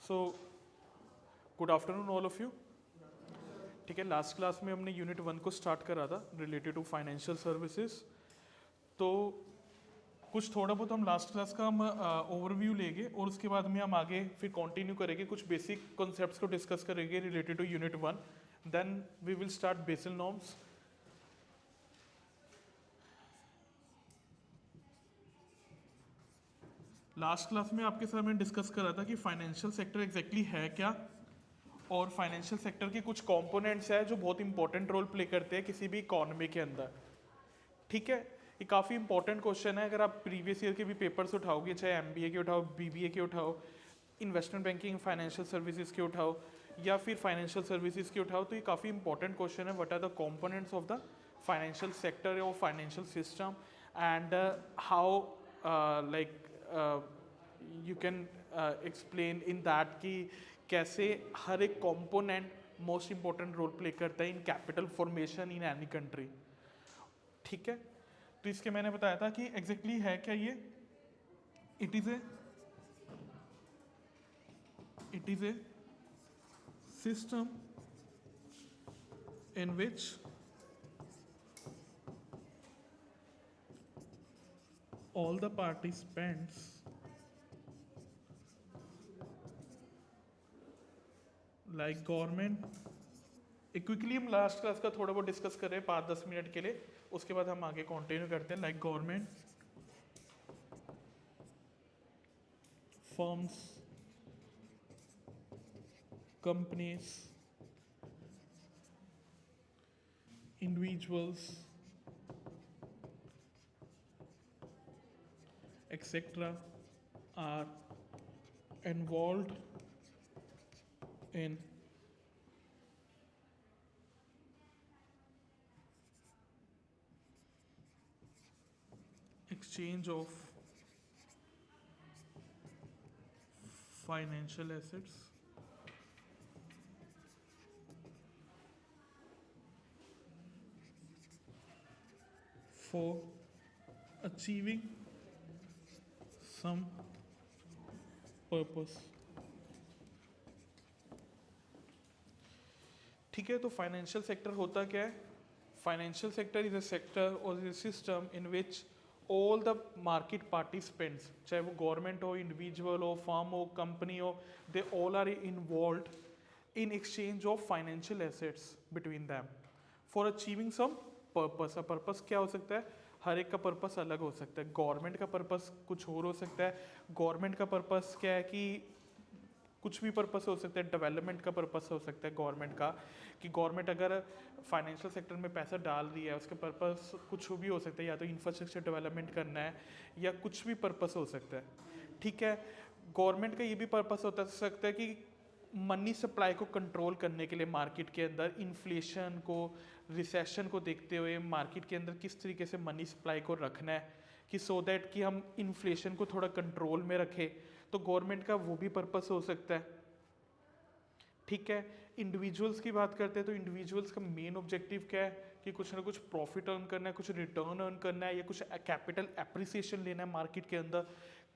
So good afternoon all of you. ठीक है, last class में हमने यूनिट 1 को स्टार्ट करा था रिलेटेड टू फाइनेंशियल सर्विसेज। तो कुछ थोड़ा बहुत हम लास्ट क्लास का हम ओवरव्यू लेंगे और उसके बाद में हम आगे फिर कंटिन्यू करेंगे, कुछ बेसिक कॉन्सेप्ट्स को डिस्कस करेंगे related to unit 1। Then we will start Basel norms. Last class में आपके साथ मैंने डिस्कस करा था कि फाइनेंशियल सेक्टर एग्जैक्टली है क्या, और फाइनेंशियल सेक्टर के कुछ कंपोनेंट्स है जो बहुत इंपॉर्टेंट रोल प्ले करते हैं किसी भी इकोनॉमी के अंदर। ठीक है, ये काफ़ी इंपॉर्टेंट क्वेश्चन है। अगर आप प्रीवियस ईयर के भी पेपर्स उठाओगे, चाहे एमबीए के उठाओ, बीबीए के उठाओ, इन्वेस्टमेंट बैंकिंग फाइनेंशियल सर्विसेज के उठाओ, या फिर फाइनेंशियल सर्विसेज के उठाओ, तो ये काफ़ी इंपॉर्टेंट क्वेश्चन है। What are the components of the financial sector और financial system, and how like you can explain in that कि कैसे हर एक component most important role play करता है in capital formation in any country. ठीक है, तो इसके मैंने बताया था कि एग्जैक्टली है क्या ये। It is a system in which all the participants like government। Quickly हम लास्ट क्लास का थोड़ा बहुत डिस्कस कर रहे हैं 5-10 मिनट के लिए, उसके बाद हम आगे कंटिन्यू करते हैं। Like government, firms, companies, individuals etc. are involved in exchange of financial assets for achieving some purpose। ठीक है, तो फाइनेंशियल सेक्टर होता क्या है? Financial sector is a sector और is a system in which all the market participants, चाहे वो government हो, इंडिविजुअल हो, फर्म हो, कंपनी हो, they all are involve in exchange of financial assets between them for achieving some purpose. Purpose क्या हो सकता है? हर एक का पर्पस अलग हो सकता है। गवर्नमेंट का पर्पस कुछ और हो सकता है। गवर्नमेंट का पर्पस क्या है कि कुछ भी पर्पस हो सकता है। डेवलपमेंट का पर्पस हो सकता है गवर्नमेंट का, कि गवर्नमेंट अगर फाइनेंशियल सेक्टर में पैसा डाल रही है, उसके पर्पस कुछ भी हो सकता है, या तो इंफ्रास्ट्रक्चर डेवलपमेंट करना है या कुछ भी पर्पस हो सकता है। ठीक है, गवर्नमेंट का ये भी पर्पस होता सकता है कि मनी सप्लाई को कंट्रोल करने के लिए मार्केट के अंदर इन्फ्लेशन को, रिसेशन को देखते हुए मार्केट के अंदर किस तरीके से मनी सप्लाई को रखना है कि सो दैट कि हम इन्फ्लेशन को थोड़ा कंट्रोल में रखें, तो गवर्नमेंट का वो भी पर्पस हो सकता है। ठीक है, इंडिविजुअल्स की बात करते हैं तो इंडिविजुअल्स का मेन ऑब्जेक्टिव क्या है कि कुछ ना कुछ प्रॉफिट अर्न करना है, कुछ रिटर्न अर्न करना है, या कुछ कैपिटल एप्रिसिएशन लेना है मार्केट के अंदर।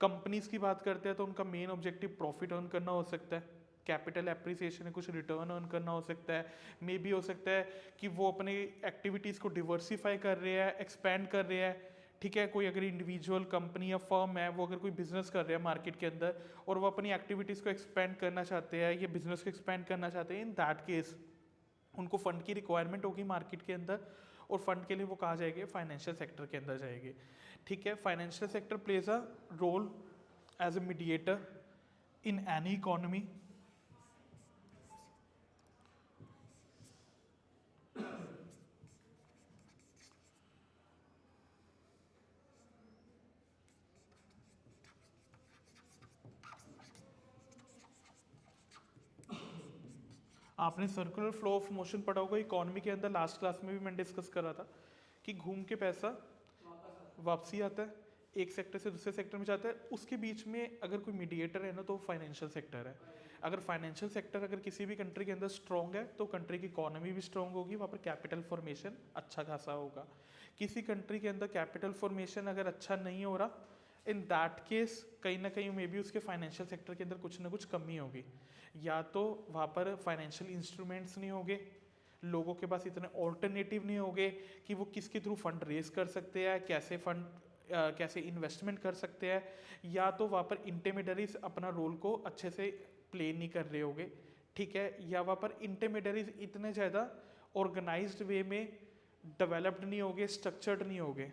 कंपनीज की बात करते हैं तो उनका मेन ऑब्जेक्टिव प्रॉफिट अर्न करना हो सकता है, कैपिटल एप्रिसिएशन है, कुछ रिटर्न अर्न करना हो सकता है। मे भी हो सकता है कि वो अपने एक्टिविटीज़ को डिवर्सिफाई कर रहे हैं, एक्सपैंड कर रहे हैं। ठीक है, कोई अगर इंडिविजुअल कंपनी या फर्म है, वो अगर कोई बिजनेस कर रहे हैं मार्केट के अंदर और वो अपनी एक्टिविटीज़ को एक्सपेंड करना चाहते हैं या बिजनेस को एक्सपेंड करना चाहते हैं, इन दैट केस उनको फंड की रिक्वायरमेंट होगी मार्केट के अंदर, और फंड के लिए वो कहाँ जाएंगे? फाइनेंशियल सेक्टर के अंदर जाएंगे। ठीक है, financial sector plays a role as a mediator in any economy. आपने सर्कुलर फ्लो ऑफ मोशन पढ़ा होगा इकोनॉमी के अंदर, लास्ट क्लास में भी मैंने डिस्कस करा था कि घूम के पैसा वापसी आता है, एक सेक्टर से दूसरे सेक्टर में जाता है। उसके बीच में अगर कोई मीडिएटर है ना, तो फाइनेंशियल सेक्टर है। अगर फाइनेंशियल सेक्टर अगर किसी भी कंट्री के अंदर स्ट्रॉन्ग है तो कंट्री की इकोनॉमी भी स्ट्रॉन्ग होगी, वहाँ पर कैपिटल फॉर्मेशन अच्छा खासा होगा। किसी कंट्री के अंदर कैपिटल फॉर्मेशन अगर अच्छा नहीं हो रहा, इन दैट केस कहीं ना कहीं मे बी उसके फाइनेंशियल सेक्टर के अंदर कुछ ना कुछ कमी होगी, या तो वहाँ पर फाइनेंशियल इंस्ट्रूमेंट्स नहीं होंगे, लोगों के पास इतने ऑल्टरनेटिव नहीं होंगे कि वो किसके थ्रू फंड रेज कर सकते हैं, कैसे इन्वेस्टमेंट कर सकते हैं, या तो वहाँ पर इंटरमीडियरीज अपना रोल को अच्छे से प्ले नहीं कर रहे होंगे, ठीक है, या वहाँ पर इंटरमीडियरीज इतने ज़्यादा ऑर्गेनाइज्ड वे में डेवलप्ड नहीं होंगे, स्ट्रक्चर्ड नहीं होंगे,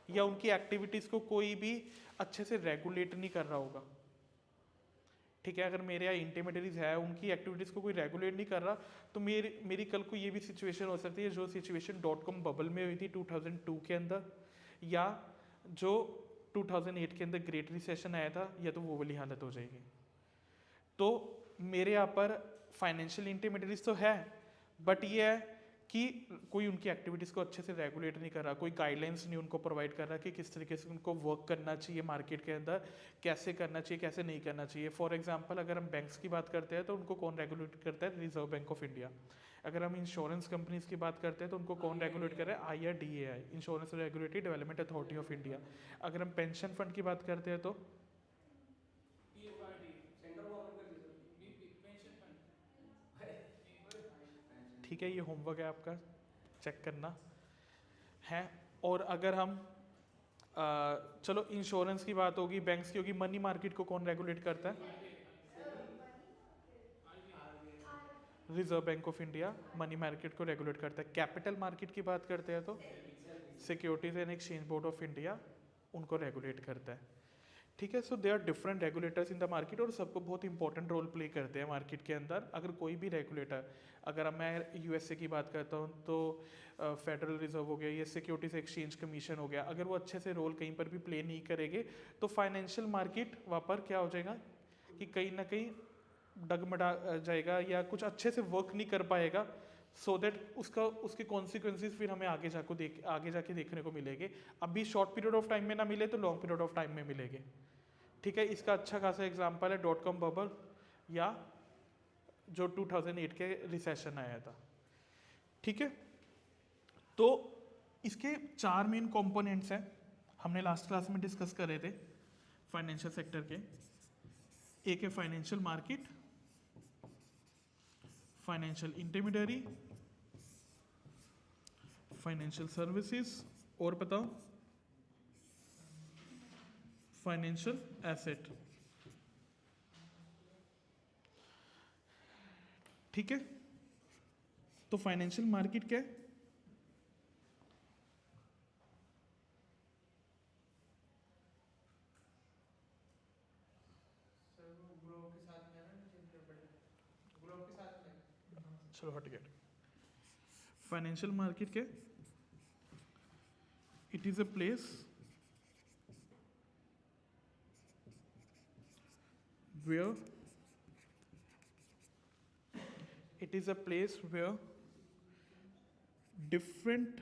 या उनकी एक्टिविटीज़ को कोई भी अच्छे से रेगुलेट नहीं कर रहा होगा, ठीक है। अगर मेरे यहाँ इंटरमीडियरीज है, उनकी एक्टिविटीज़ को कोई रेगुलेट नहीं कर रहा, तो मेरी कल को ये भी सिचुएशन हो सकती है जो सिचुएशन .com बबल में हुई थी 2002 के अंदर, या जो 2008 के अंदर ग्रेट रिसेशन आया था, या तो वो वाली हालत हो जाएगी। तो मेरे यहाँ पर फाइनेंशियल इंटरमीडियरीज तो है, बट ये है कि कोई उनकी एक्टिविटीज़ को अच्छे से रेगुलेट नहीं कर रहा, कोई गाइडलाइंस नहीं उनको प्रोवाइड कर रहा कि किस तरीके से उनको वर्क करना चाहिए मार्केट के अंदर, कैसे करना चाहिए, कैसे नहीं करना चाहिए। फॉर एग्जांपल अगर हम बैंक्स की बात करते हैं तो उनको कौन रेगुलेट करता है? Reserve Bank of India. अगर हम इंश्योरेंस कंपनीज की बात करते हैं तो उनको कौन रेगुलेट कर रहा है? IRDAI, insurance regulatory development authority of India. अगर हम पेंशन फंड की बात करते हैं तो ठीक है, ये होमवर्क है आपका, चेक करना है। और अगर हम चलो इंश्योरेंस की बात होगी, बैंक्स की होगी, मनी मार्केट को कौन रेगुलेट करता है? Reserve Bank of India money market को रेगुलेट करता है। कैपिटल मार्केट की बात करते हैं तो Securities and Exchange Board of India उनको रेगुलेट करता है, ठीक है। So they are different regulators in the market, और सबको बहुत इंपॉर्टेंट रोल प्ले करते हैं मार्केट के अंदर। अगर कोई भी रेगुलेटर, अगर मैं USA की बात करता हूँ तो फेडरल रिजर्व हो गया, ये सिक्योरिटीज एक्सचेंज कमीशन हो गया, अगर वो अच्छे से रोल कहीं पर भी प्ले नहीं करेंगे तो फाइनेंशियल मार्केट वहाँ पर क्या हो जाएगा कि कहीं ना कहीं डगमगा जाएगा, या कुछ अच्छे से वर्क नहीं कर पाएगा, सो दैट उसके कॉन्सिक्वेंसेज फिर हमें आगे जाके देखने को मिलेंगे। अभी शॉर्ट पीरियड ऑफ टाइम में ना मिले तो लॉन्ग पीरियड ऑफ टाइम में मिलेंगे, ठीक है। इसका अच्छा खासा एग्जांपल है .com बबल, या जो 2008 के रिसेशन आया था, ठीक है। तो इसके 4 मेन कंपोनेंट्स हैं, हमने लास्ट क्लास में डिस्कस करे थे फाइनेंशियल सेक्टर के। एक है financial market, financial intermediary, financial services, और बताओ फाइनेंशियल एसेट, ठीक है। तो फाइनेंशियल मार्केट क्या है? चलो हट गया। फाइनेंशियल मार्केट क्या? It is a place where it is a place where different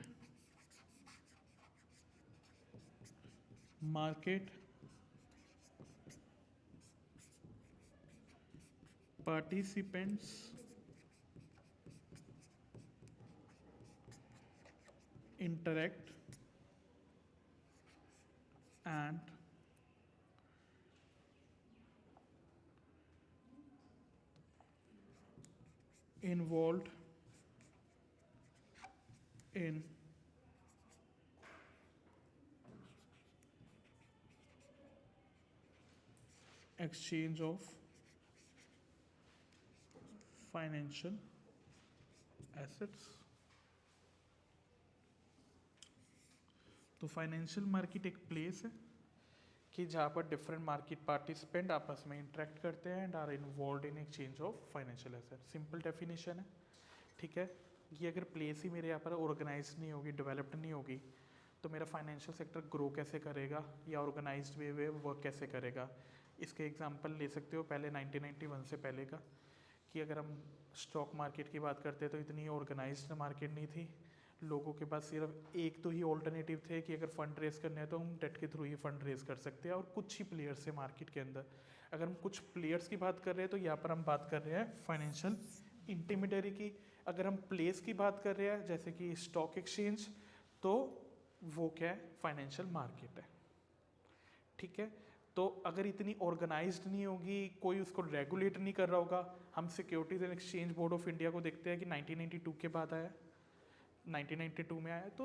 market participants interact and involved in exchange of financial assets। तो फाइनेंशियल मार्केट एक प्लेस है कि जहाँ पर डिफरेंट मार्केट पार्टिसिपेंट आपस में इंटरेक्ट करते हैं and are involve in exchange of financial asset. Simple definition है, ठीक है। ये अगर प्लेस ही मेरे यहाँ पर ऑर्गेनाइज नहीं होगी, डेवलप्ड नहीं होगी, तो मेरा फाइनेंशियल सेक्टर ग्रो कैसे करेगा या ऑर्गेनाइज्ड वे में वर्क कैसे करेगा? इसके एग्जांपल ले सकते हो पहले 1991 से पहले का, कि अगर हम स्टॉक मार्केट की बात करते हैं तो इतनी ऑर्गेनाइज्ड मार्केट नहीं थी, लोगों के पास सिर्फ एक तो ही ऑल्टरनेटिव थे कि अगर फंड रेज करने हैं तो हम डेट के थ्रू ही फंड रेज कर सकते हैं, और कुछ ही प्लेयर्स है मार्केट के अंदर। अगर हम कुछ प्लेयर्स की बात कर रहे हैं तो यहाँ पर हम बात कर रहे हैं फाइनेंशियल इंटरमीडियरी की। अगर हम प्लेस की बात कर रहे हैं जैसे कि स्टॉक एक्सचेंज, तो वो क्या है? फाइनेंशियल मार्केट है, ठीक है। तो अगर इतनी ऑर्गेनाइज्ड नहीं होगी, कोई उसको रेगुलेट नहीं कर रहा होगा। हम securities and Exchange Board of India को देखते हैं कि 1992 के बाद आया, 1992 में आया, तो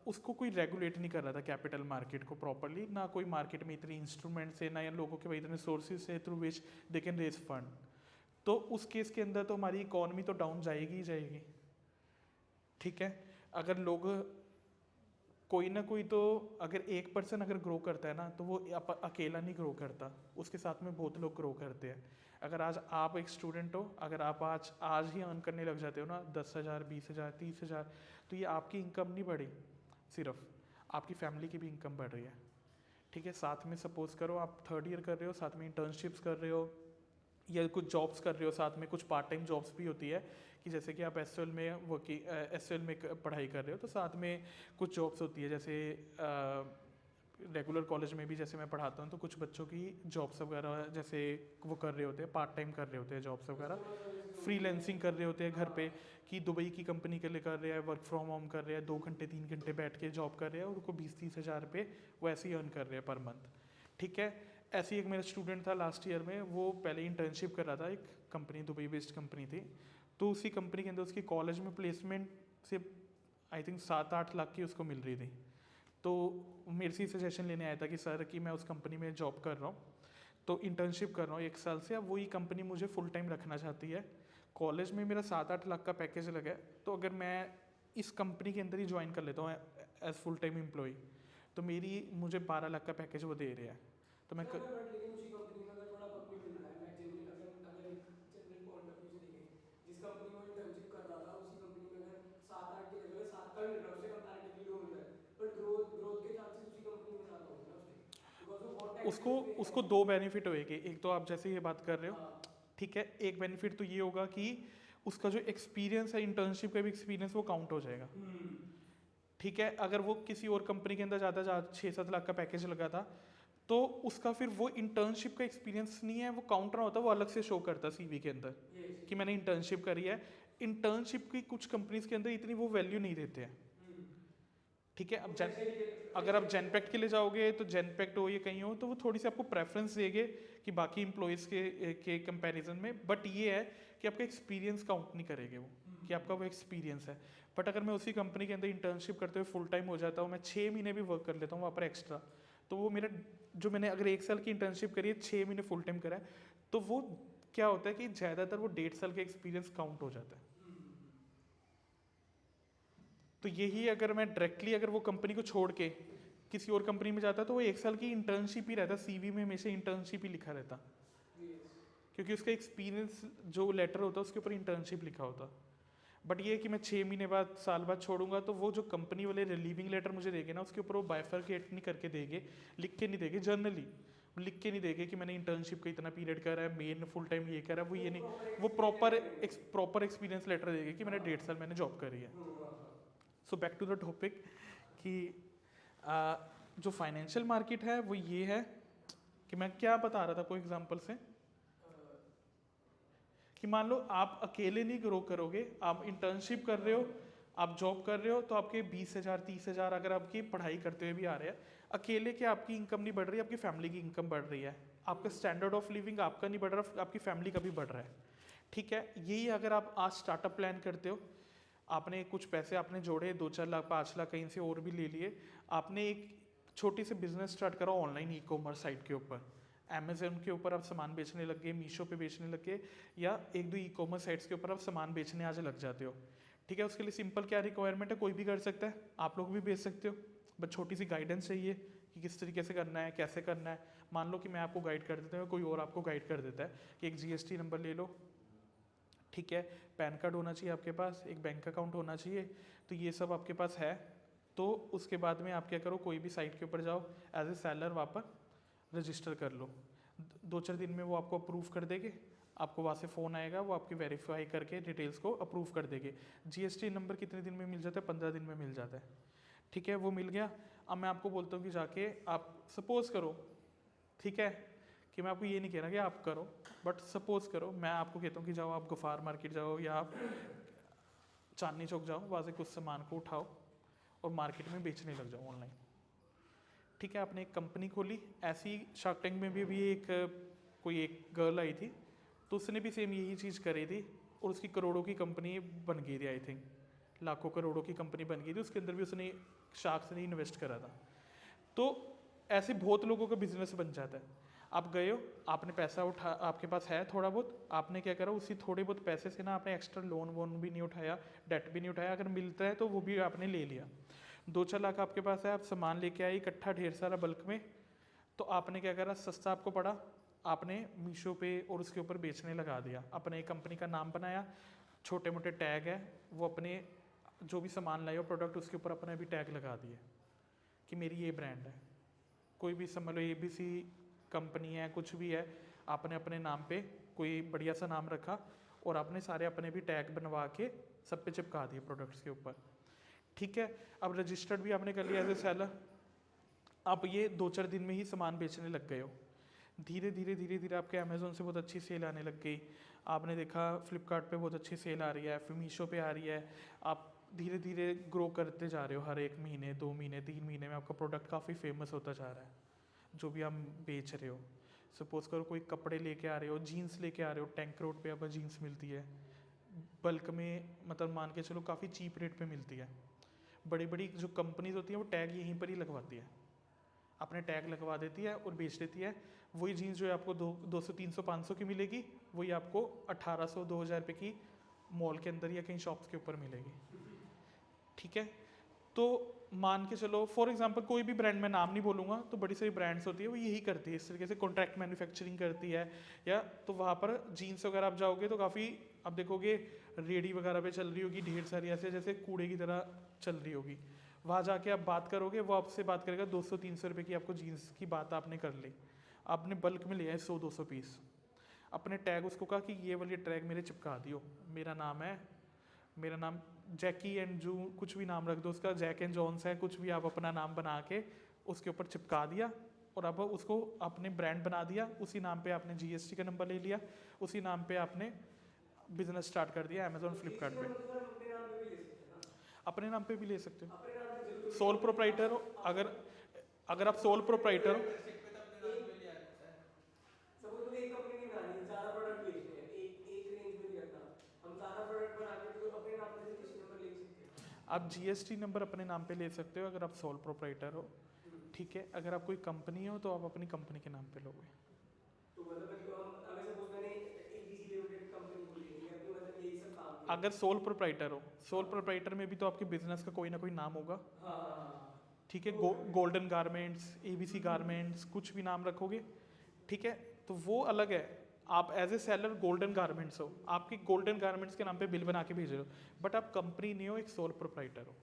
उसको कोई रेगुलेट नहीं कर रहा था कैपिटल मार्केट को प्रॉपरली, ना कोई मार्केट में इतने इंस्ट्रूमेंट्स है, ना या लोगों के पास इतने सोर्सेज है through which they can raise fund. तो उस केस के अंदर तो हमारी इकॉनमी तो डाउन जाएगी ही जाएगी, ठीक है। अगर लोग कोई ना कोई तो, अगर एक पर्सन अगर ग्रो करता है ना, तो वो अकेला नहीं ग्रो करता, उसके साथ में बहुत लोग ग्रो करते हैं। अगर आज आप एक स्टूडेंट हो, अगर आप आज ही अर्न करने लग जाते हो ना 10,000, 20,000, 30,000, तो ये आपकी इनकम नहीं बढ़ी, सिर्फ आपकी फैमिली की भी इनकम बढ़ रही है, ठीक है। साथ में सपोज करो आप 3rd ईयर कर रहे हो, साथ में इंटर्नशिप्स कर रहे हो या कुछ जॉब्स कर रहे हो, साथ में कुछ पार्ट टाइम जॉब्स भी होती है कि जैसे कि आप एसएल में एसएल में पढ़ाई कर रहे हो, तो साथ में कुछ जॉब्स होती है, जैसे रेगुलर कॉलेज में भी जैसे मैं पढ़ाता हूँ, तो कुछ बच्चों की जॉब्स वगैरह जैसे वो कर रहे होते हैं, पार्ट टाइम कर रहे होते हैं जॉब्स वगैरह, फ्रीलैंसिंग कर रहे होते हैं घर पे, कि दुबई की कंपनी के लिए कर रहे हैं, वर्क फ्रॉम होम कर रहे हैं, 2 घंटे 3 घंटे बैठ के जॉब कर रहे हैं और उनको 20-30 हज़ार रुपये वो ऐसे ही अर्न कर रहे हैं पर मंथ, ठीक है। ऐसे ही एक मेरा स्टूडेंट था लास्ट ईयर में, वो पहले इंटर्नशिप कर रहा था, एक कंपनी दुबई बेस्ड कंपनी थी, तो उसी कंपनी के अंदर उसकी कॉलेज में प्लेसमेंट से आई थिंक 7-8 लाख की उसको मिल रही थी। तो मेरे से सजेशन लेने आया था कि सर कि मैं उस कंपनी में जॉब कर रहा हूँ, तो इंटर्नशिप कर रहा हूँ 1 साल से, अब वही कंपनी मुझे फुल टाइम रखना चाहती है, कॉलेज में मेरा 7-8 लाख का पैकेज लगा है, तो अगर मैं इस कंपनी के अंदर ही ज्वाइन कर लेता हूँ एज फुल टाइम एम्प्लॉय, तो मुझे 12 लाख का पैकेज वो दे रहे हैं, तो मैं लेकिन उसी कंपनी में अगर थोड़ा बहुत भी मिल रहा है, मैं जनरल अगर एक जनरल पॉइंट ऑफ व्यू से देखें, जिस कंपनी में वो इंटर्नशिप कर रहा था उसी कंपनी में अगर 7-8 की जगह 7 का मिल रहा है, उससे कंपैरेटिवली लो मिल रहा है, बट ग्रोथ के चांसेस उसी कंपनी में ज़्यादा होंगे ना उसके, बिकॉज वो बहुत उसको टेक्निकल पे उसको है। 2 बेनिफिट होएंगे। एक तो आप जैसे ये बात कर रहे हो, हाँ। ठीक है, एक बेनिफिट तो ये होगा कि उसका जो एक्सपीरियंस है, इंटर्नशिप का भी एक्सपीरियंस वो काउंट हो जाएगा, ठीक है। अगर वो किसी और कंपनी के अंदर जाता 6-7 लाख का पैकेज लगा था, तो उसका फिर वो इंटर्नशिप का एक्सपीरियंस नहीं है, वो काउंट ना होता, वो अलग से शो करता सीवी के अंदर कि मैंने इंटर्नशिप करी है। इंटर्नशिप की कुछ कंपनीज के अंदर इतनी वो वैल्यू नहीं देते हैं, ठीक है। अब अगर आप जेनपैक्ट के लिए जाओगे, तो जेनपैक्ट हो या कहीं हो, तो वो थोड़ी सी आपको प्रेफरेंस देंगे कि बाकी इंप्लॉयज़ के कंपैरिजन में, बट ये है कि आपका एक्सपीरियंस काउंट नहीं करेंगे वो, कि आपका वो एक्सपीरियंस है। बट अगर मैं उसी कंपनी के अंदर इंटर्नशिप करते हुए फुल टाइम हो जाता हूँ, मैं 6 महीने भी वर्क कर लेता हूँ वहाँ पर एक्स्ट्रा, तो वो मेरा जो मैंने अगर 1 साल की इंटर्नशिप करी है, 6 महीने फुल टाइम करा है, तो वो क्या होता है कि ज़्यादातर वो 1.5 साल का एक्सपीरियंस काउंट हो जाता है। तो यही अगर मैं डायरेक्टली अगर वो कंपनी को छोड़ के किसी और कंपनी में जाता, तो वो 1 साल की इंटर्नशिप ही रहता, सीवी में हमेशा इंटर्नशिप ही लिखा रहता, क्योंकि उसका एक्सपीरियंस जो लेटर होता है उसके ऊपर इंटर्नशिप लिखा होता। बट ये है कि मैं 6 महीने बाद, साल बाद छोड़ूंगा, तो वो जो कंपनी वाले रिलीविंग लेटर मुझे देंगे ना, उसके ऊपर वो बाइफरकेट नहीं करके देंगे, लिख के नहीं देंगे, जर्नली लिख के नहीं देंगे कि मैंने इंटर्नशिप का इतना पीरियड करा है, मेन फुल टाइम ये करा है, वो ये नहीं, वो प्रॉपर एक्सपीरियंस लेटर देंगे कि मैंने 1.5 साल मैंने जॉब करी है। So back to the topic कि जो फाइनेंशियल मार्केट है वो ये है कि मैं क्या बता रहा था, कोई एग्जांपल से, कि मान लो आप अकेले नहीं ग्रो करोगे, आप इंटर्नशिप कर रहे हो, आप जॉब कर रहे हो, तो आपके 20,000 30,000 अगर आपकी पढ़ाई करते हुए भी आ रहे हैं, अकेले के आपकी इनकम नहीं बढ़ रही, आपकी फैमिली की इनकम बढ़ रही है, आपका स्टैंडर्ड ऑफ लिविंग आपका नहीं बढ़ रहा, आपकी फैमिली का भी बढ़ रहा है, ठीक है। यही अगर आप आज स्टार्टअप प्लान करते हो, आपने कुछ पैसे आपने जोड़े, 2-4 लाख 5 लाख कहीं से और भी ले लिए, आपने एक छोटी सी बिजनेस स्टार्ट करा ऑनलाइन ई कॉमर्स साइट के ऊपर, अमेजोन के ऊपर आप सामान बेचने लग गए, मीशो पे बेचने लग गए, या 1-2 ई कॉमर्स साइट्स के ऊपर आप सामान बेचने आज लग जाते हो, ठीक है। उसके लिए सिंपल क्या रिक्वायरमेंट है, कोई भी कर सकता है, आप लोग भी बेच सकते हो, बस छोटी सी गाइडेंस चाहिए कि किस तरीके से करना है, कैसे करना है। मान लो कि मैं आपको गाइड कर देता हूँ, कोई और आपको गाइड कर देता है कि एक जीएसटी नंबर ले लो, ठीक है, पैन कार्ड होना चाहिए आपके पास, एक बैंक अकाउंट होना चाहिए, तो ये सब आपके पास है। तो उसके बाद में आप क्या करो, कोई भी साइट के ऊपर जाओ, एज ए सेलर वहाँ पर रजिस्टर कर लो, 2-4 दिन में वो आपको अप्रूव कर देंगे, आपको वहाँ से फ़ोन आएगा, वो आपकी वेरीफाई करके डिटेल्स को अप्रूव कर देंगे। जीएसटी नंबर कितने दिन में मिल जाता है, 15 दिन में मिल जाता है, ठीक है, वो मिल गया। अब मैं आपको बोलता हूँ कि जाके आप सपोज करो, ठीक है, कि मैं आपको ये नहीं कह रहा कि आप करो, बट सपोज करो मैं आपको कहता हूँ कि जाओ आप गफ़ार मार्केट जाओ या आप चांदनी चौक जाओ, वहाँ से कुछ सामान को उठाओ और मार्केट में बेचने लग जाओ ऑनलाइन, ठीक है, आपने एक कंपनी खोली। ऐसी शार्क टैंक में भी एक कोई एक गर्ल आई थी, तो उसने भी सेम यही चीज़ करी थी और उसकी करोड़ों की कंपनी बन गई थी। आई थिंक लाखों करोड़ों की कंपनी बन गई थी, उसके अंदर भी उसने शार्क्स ने इन्वेस्ट करा था। तो ऐसे बहुत लोगों का बिजनेस बन जाता है। आप गए हो, आपने पैसा उठा, आपके पास है थोड़ा बहुत, आपने क्या करा, उसी थोड़े बहुत पैसे से ना आपने एक्स्ट्रा लोन वोन भी नहीं उठाया, डेट भी नहीं उठाया, अगर मिलता है तो वो भी आपने ले लिया। 2-4 लाख आपके पास है, आप सामान लेके आए इकट्ठा ढेर सारा बल्क में, तो आपने क्या करा, सस्ता आपको पड़ा, आपने मीशो पे और उसके ऊपर बेचने लगा दिया। अपने कंपनी का नाम बनाया, छोटे मोटे टैग है वो अपने जो भी सामान लाए हो प्रोडक्ट, उसके ऊपर अपने भी टैग लगा दिए कि मेरी ये ब्रांड है। कोई भी समझ लो ABC कंपनी है, कुछ भी है, आपने अपने नाम पे कोई बढ़िया सा नाम रखा और आपने सारे अपने भी टैग बनवा के सब पे चिपका दिए प्रोडक्ट्स के ऊपर। ठीक है, अब रजिस्टर्ड भी आपने कर लिया एज ए सेलर। आप ये 2-4 दिन में ही सामान बेचने लग गए हो। धीरे धीरे आपके अमेज़ोन से बहुत अच्छी सेल आने लग गई। आपने देखा फ्लिपकार्ट पे बहुत अच्छी सेल आ रही है, फिर मीशो पे आ रही है। आप धीरे धीरे ग्रो करते जा रहे हो, हर 1 महीने 2 महीने 3 महीने में आपका प्रोडक्ट काफ़ी फेमस होता जा रहा है जो भी हम बेच रहे हो। सपोज करो कोई कपड़े लेके आ रहे हो, जीन्स लेके आ रहे हो, टैंक रोड पे अब जीन्स मिलती है बल्क में, मतलब मान के चलो काफ़ी चीप रेट पे मिलती है। बड़ी बड़ी जो कंपनीज होती हैं वो टैग यहीं पर ही लगवाती है, अपने टैग लगवा देती है और बेच देती है। वही जीन्स जो है आपको 200 300 500 की मिलेगी, वही आपको 1800 2000 रुपये की मॉल के अंदर या कहीं शॉप्स के ऊपर मिलेगी। ठीक है, तो मान के चलो फॉर एग्जांपल कोई भी ब्रांड, मैं नाम नहीं बोलूँगा, तो बड़ी सारी ब्रांड्स होती है वो यही करती है, इस तरीके से कॉन्ट्रैक्ट मैन्युफैक्चरिंग करती है। या तो वहाँ पर जीन्स वगैरह आप जाओगे तो काफ़ी आप देखोगे रेडी वगैरह पे चल रही होगी ढेर सारी, ऐसे जैसे कूड़े की तरह चल रही होगी। वहाँ जाके आप बात करोगे, वो आपसे बात करेगा 200 300 रुपये की, आपको जीन्स की बात आपने कर ली, आपने बल्क में लिया है 100 200 पीस, अपने टैग उसको कहा कि ये वाली टैग मेरे चिपका दियो, मेरा नाम जैकी एंड जू, कुछ भी नाम रख दो उसका, जैक एंड जॉन्स है, कुछ भी आप अपना नाम बना के उसके ऊपर चिपका दिया और अब उसको आपने ब्रांड बना दिया। उसी नाम पे आपने GST का नंबर ले लिया, उसी नाम पे आपने बिजनेस स्टार्ट कर दिया अमेजोन फ्लिपकार्ट पे। अपने नाम पे भी ले सकते हो, सोल प्रोप्राइटर हो। अगर आप सोल प्रोप्राइटर हो, सपोज मुझे एक कंपनी नहीं बनानी, ज़्यादा प्रोडक्ट बेचने हैं, एक रेंज में नहीं रखना, हम ज़्यादा प्रोडक्ट बना के तो अपने नाम पे रजिस्ट्रेशन नंबर ले सकते हैं। आप GST नंबर अपने नाम पे ले सकते हो अगर आप सोल प्रोप्राइटर हो। ठीक है, अगर आप कोई कंपनी हो तो आप अपनी कंपनी के नाम पे लोगे। तो मतलब हम अगर सपोज मैंने ABC लिमिटेड कंपनी खोली है, या तो मतलब यही सब काम है। अगर सोल प्रोप्राइटर हो, सोल प्रोप्राइटर में भी तो आपके बिजनेस का कोई ना कोई नाम होगा। हाँ हाँ हाँ। ठीक है, गोल्डन गारमेंट्स, ABC गारमेंट्स, कुछ भी नाम रखोगे। ठीक है, तो वो अलग है। आप as a seller golden garments हो, आपके गोल्डन गारमेंट्स के नाम पे बिल बना के भेज रहे हो, बट आप कंपनी नहीं हो, एक सोल प्रोप्राइटर हो।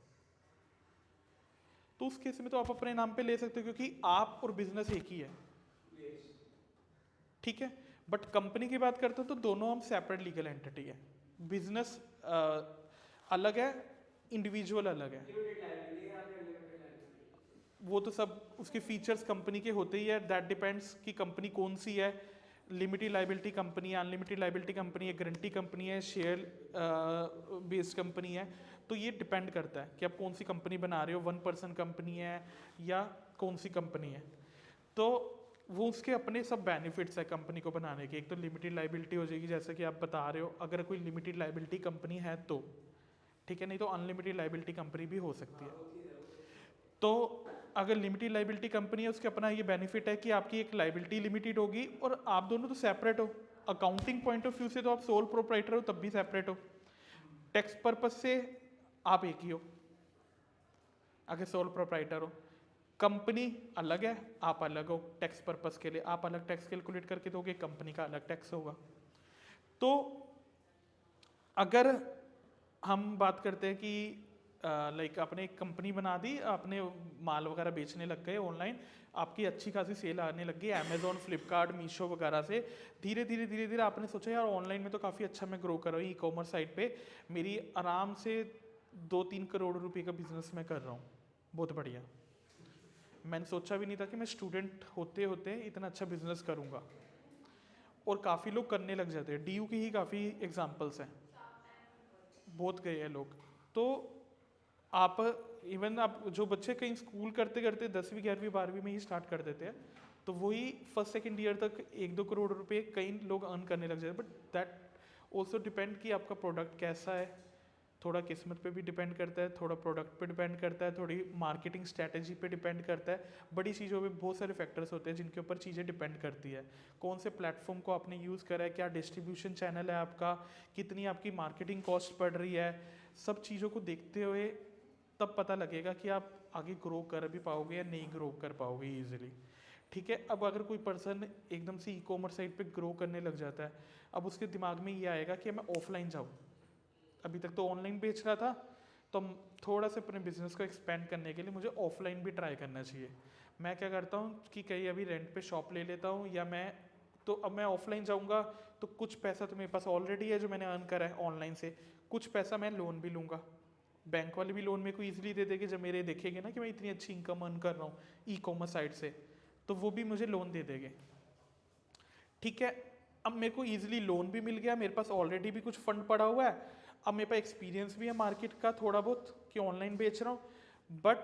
तो उस केस में तो आप अपने नाम पे ले सकते हो क्योंकि आप और बिजनेस एक ही है। ठीक है, बट कंपनी की बात करते हो तो दोनों हम सेपरेट लीगल एंटिटी है। बिजनेस अलग है, इंडिविजुअल अलग है। वो तो सब उसके फीचर्स कंपनी के होते ही है, दैट डिपेंड्स कि कंपनी कौन सी है। लिमिटेड लाइबिलिटी कंपनी है, अनलिमिटेड लाइबिलिटी कंपनी है, गारंटी कंपनी है, शेयर बेस्ड कंपनी है। तो ये डिपेंड करता है कि आप कौन सी कंपनी बना रहे हो, 1 पर्सन कंपनी है या कौन सी कंपनी है। तो वो उसके अपने सब बेनिफिट्स है कंपनी को बनाने के। एक तो लिमिटेड लाइबिलिटी हो जाएगी जैसे कि आप बता रहे हो, अगर कोई लिमिटेड लाइबिलिटी कंपनी है तो ठीक है, नहीं तो अनलिमिटेड लाइबिलिटी कंपनी भी हो सकती है। तो अगर लिमिटेड लाइबिलिटी कंपनी है, उसके अपना ये बेनिफिट है कि आपकी एक लाइबिलिटी लिमिटेड होगी और आप दोनों तो सेपरेट हो। अकाउंटिंग पॉइंट ऑफ व्यू से तो आप सोल प्रोप्राइटर हो तब भी सेपरेट हो, टैक्स पर्पज से आप एक ही हो अगर सोल प्रोप्राइटर हो। कंपनी अलग है, आप अलग हो। टैक्स पर्पस के लिए आप अलग टैक्स कैलकुलेट करके दोगे, कंपनी का अलग टैक्स होगा। तो अगर हम बात करते हैं कि लाइक आपने एक कंपनी बना दी, आपने माल वगैरह बेचने लग गए ऑनलाइन, आपकी अच्छी खासी सेल आने लग गई अमेजोन फ्लिपकार्ट मीशो वगैरह से। धीरे धीरे आपने सोचा यार ऑनलाइन में तो काफ़ी अच्छा मैं ग्रो कर रहा हूँ, ई-कॉमर्स साइट पे मेरी आराम से 2-3 करोड़ रुपए का बिजनेस मैं कर रहा हूँ, बहुत बढ़िया। मैंने सोचा भी नहीं था कि मैं स्टूडेंट होते होते इतना अच्छा बिजनेस करूँगा, और काफ़ी लोग करने लग जाते हैं। DU की ही काफ़ी एग्जांपल्स हैं, बहुत गए हैं लोग। तो आप इवन आप जो बच्चे कहीं स्कूल करते करते 10वीं 11वीं 12वीं में ही स्टार्ट कर देते हैं, तो वही फर्स्ट सेकंड ईयर तक 1-2 करोड़ रुपए कई लोग अर्न करने लग जाते हैं। बट दैट ऑल्सो डिपेंड कि आपका प्रोडक्ट कैसा है, थोड़ा किस्मत पे भी डिपेंड करता है, थोड़ा प्रोडक्ट पे डिपेंड करता है, थोड़ी मार्केटिंग स्ट्रैटेजी पे डिपेंड करता है। बड़ी चीज़ों पे बहुत सारे फैक्टर्स होते हैं जिनके ऊपर चीज़ें डिपेंड करती है। कौन से प्लेटफॉर्म को आपने यूज़ करा है, क्या डिस्ट्रीब्यूशन चैनल है आपका, कितनी आपकी मार्केटिंग कॉस्ट पड़ रही है, सब चीज़ों को देखते हुए तब पता लगेगा कि आप आगे ग्रो कर भी पाओगे या नहीं ग्रो कर पाओगे ईजिली। ठीक है, अब अगर कोई पर्सन एकदम से ई कॉमर्स साइट पे ग्रो करने लग जाता है, अब उसके दिमाग में ये आएगा कि मैं ऑफलाइन जाऊँ। अभी तक तो ऑनलाइन बेच रहा था, तो थोड़ा सा अपने बिजनेस को एक्सपेंड करने के लिए मुझे ऑफलाइन भी ट्राई करना चाहिए। मैं क्या करता हूँ कि कहीं अभी रेंट पे शॉप ले लेता हूँ, या मैं तो अब मैं ऑफलाइन जाऊँगा तो कुछ पैसा तो मेरे पास ऑलरेडी है जो मैंने अर्न करा है ऑनलाइन से, कुछ पैसा मैं लोन भी लूँगा। बैंक वाले भी लोन मेरे को ईजिली दे देंगे, जब मेरे देखेंगे ना कि मैं इतनी अच्छी इनकम अर्न कर रहा हूँ ई कॉमर्स साइट से, तो वो भी मुझे लोन दे देंगे। ठीक है, अब मेरे को ईजिली लोन भी मिल गया, मेरे पास ऑलरेडी भी कुछ फंड पड़ा हुआ है, अब मेरे पास एक्सपीरियंस भी है मार्केट का थोड़ा बहुत कि ऑनलाइन बेच रहा हूँ। बट